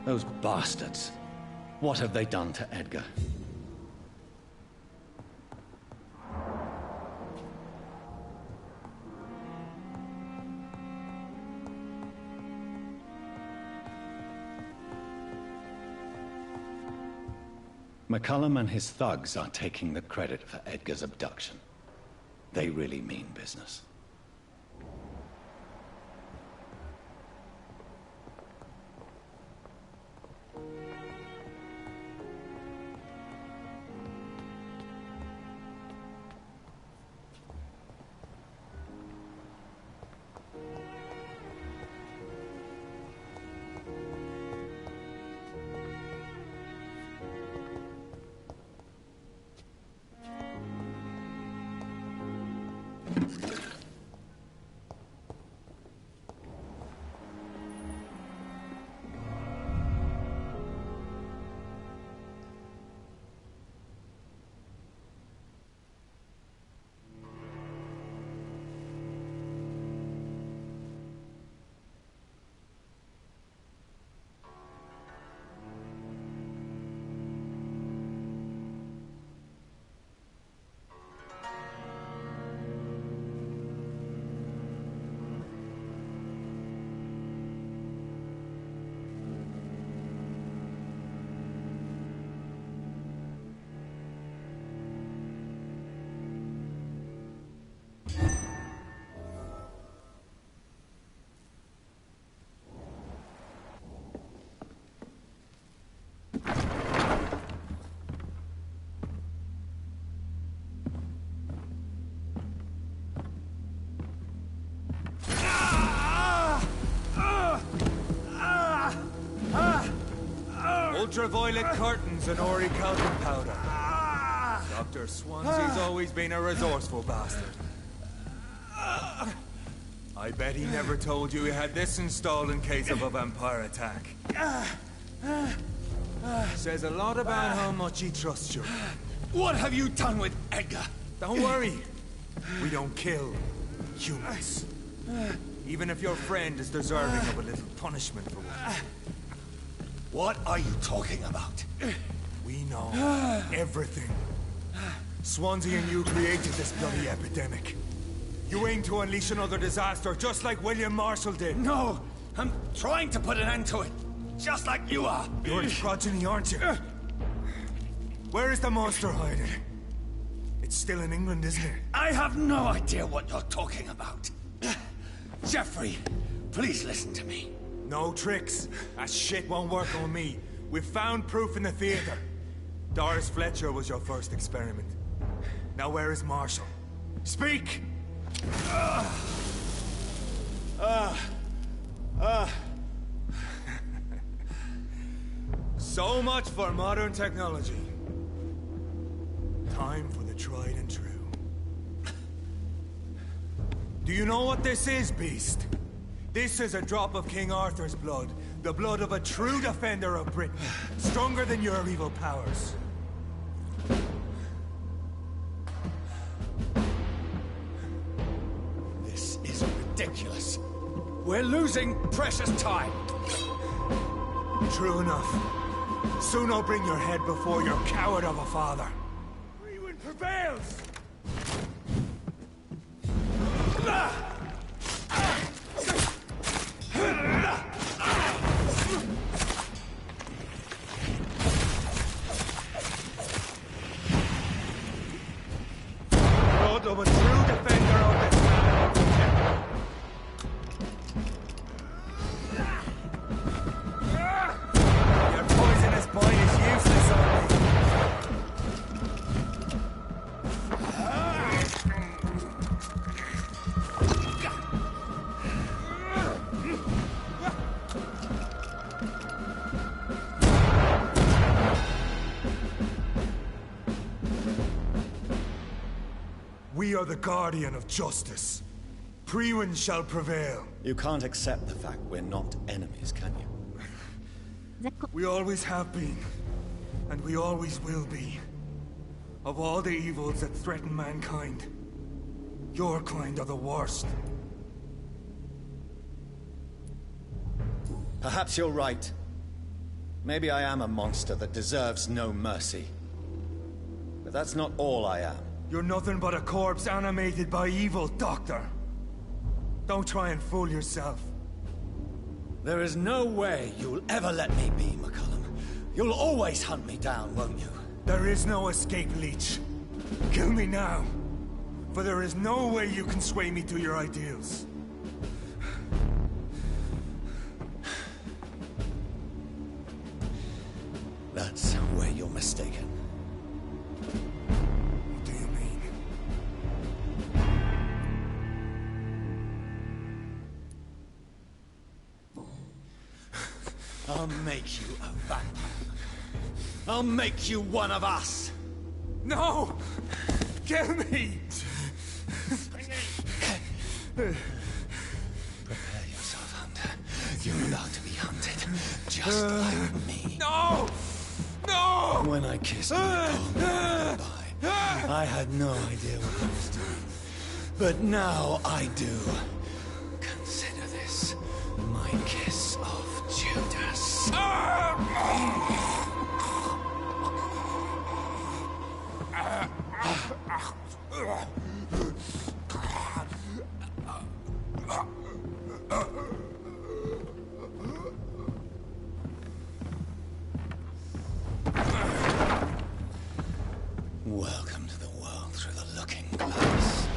Those bastards. What have they done to Edgar? McCullum and his thugs are taking the credit for Edgar's abduction. They really mean business. Ultraviolet curtains and Ori calcium powder. Dr. Swansea's always been a resourceful bastard. I bet he never told you he had this installed in case of a vampire attack. Says a lot about how much he trusts you. What have you done with Edgar? Don't worry. We don't kill humans. Even if your friend is deserving of a little punishment for what. What are you talking about? We know everything. Swansea and you created this bloody epidemic. You aim to unleash another disaster, just like William Marshall did. No, I'm trying to put an end to it, just like you are. You're its progeny, aren't you? Where is the monster hiding? It's still in England, isn't it? I have no idea what you're talking about. Jeffrey, please listen to me. No tricks. That shit won't work on me. We've found proof in the theater. Doris Fletcher was your first experiment. Now where is Marshall? Speak! So much for modern technology. Time for the tried and true. Do you know what this is, Beast? This is a drop of King Arthur's blood. The blood of a true defender of Britain. Stronger than your evil powers. This is ridiculous. We're losing precious time. True enough. Soon I'll bring your head before your coward of a father. Freeman prevails! Blood of a true defender of this land. Your poisonous bite is useless on me. We are the guardian of justice. Priwen shall prevail. You can't accept the fact we're not enemies, can you? We always have been, and we always will be. Of all the evils that threaten mankind, your kind are the worst. Perhaps you're right. Maybe I am a monster that deserves no mercy. But that's not all I am. You're nothing but a corpse animated by evil, Doctor. Don't try and fool yourself. There is no way you'll ever let me be, McCullum. You'll always hunt me down, won't you? There is no escape, Leech. Kill me now. For there is no way you can sway me to your ideals. That's where you're mistaken. What do you mean? I'll make you a vampire. I'll make you one of us. No! Kill me! Prepare yourself, Hunter. You're about to be hunted, just like me. No! No! When I kissed my goodbye, I had no idea what I was doing. But now I do. Consider this my kiss of Judas. Welcome to the world through the looking glass.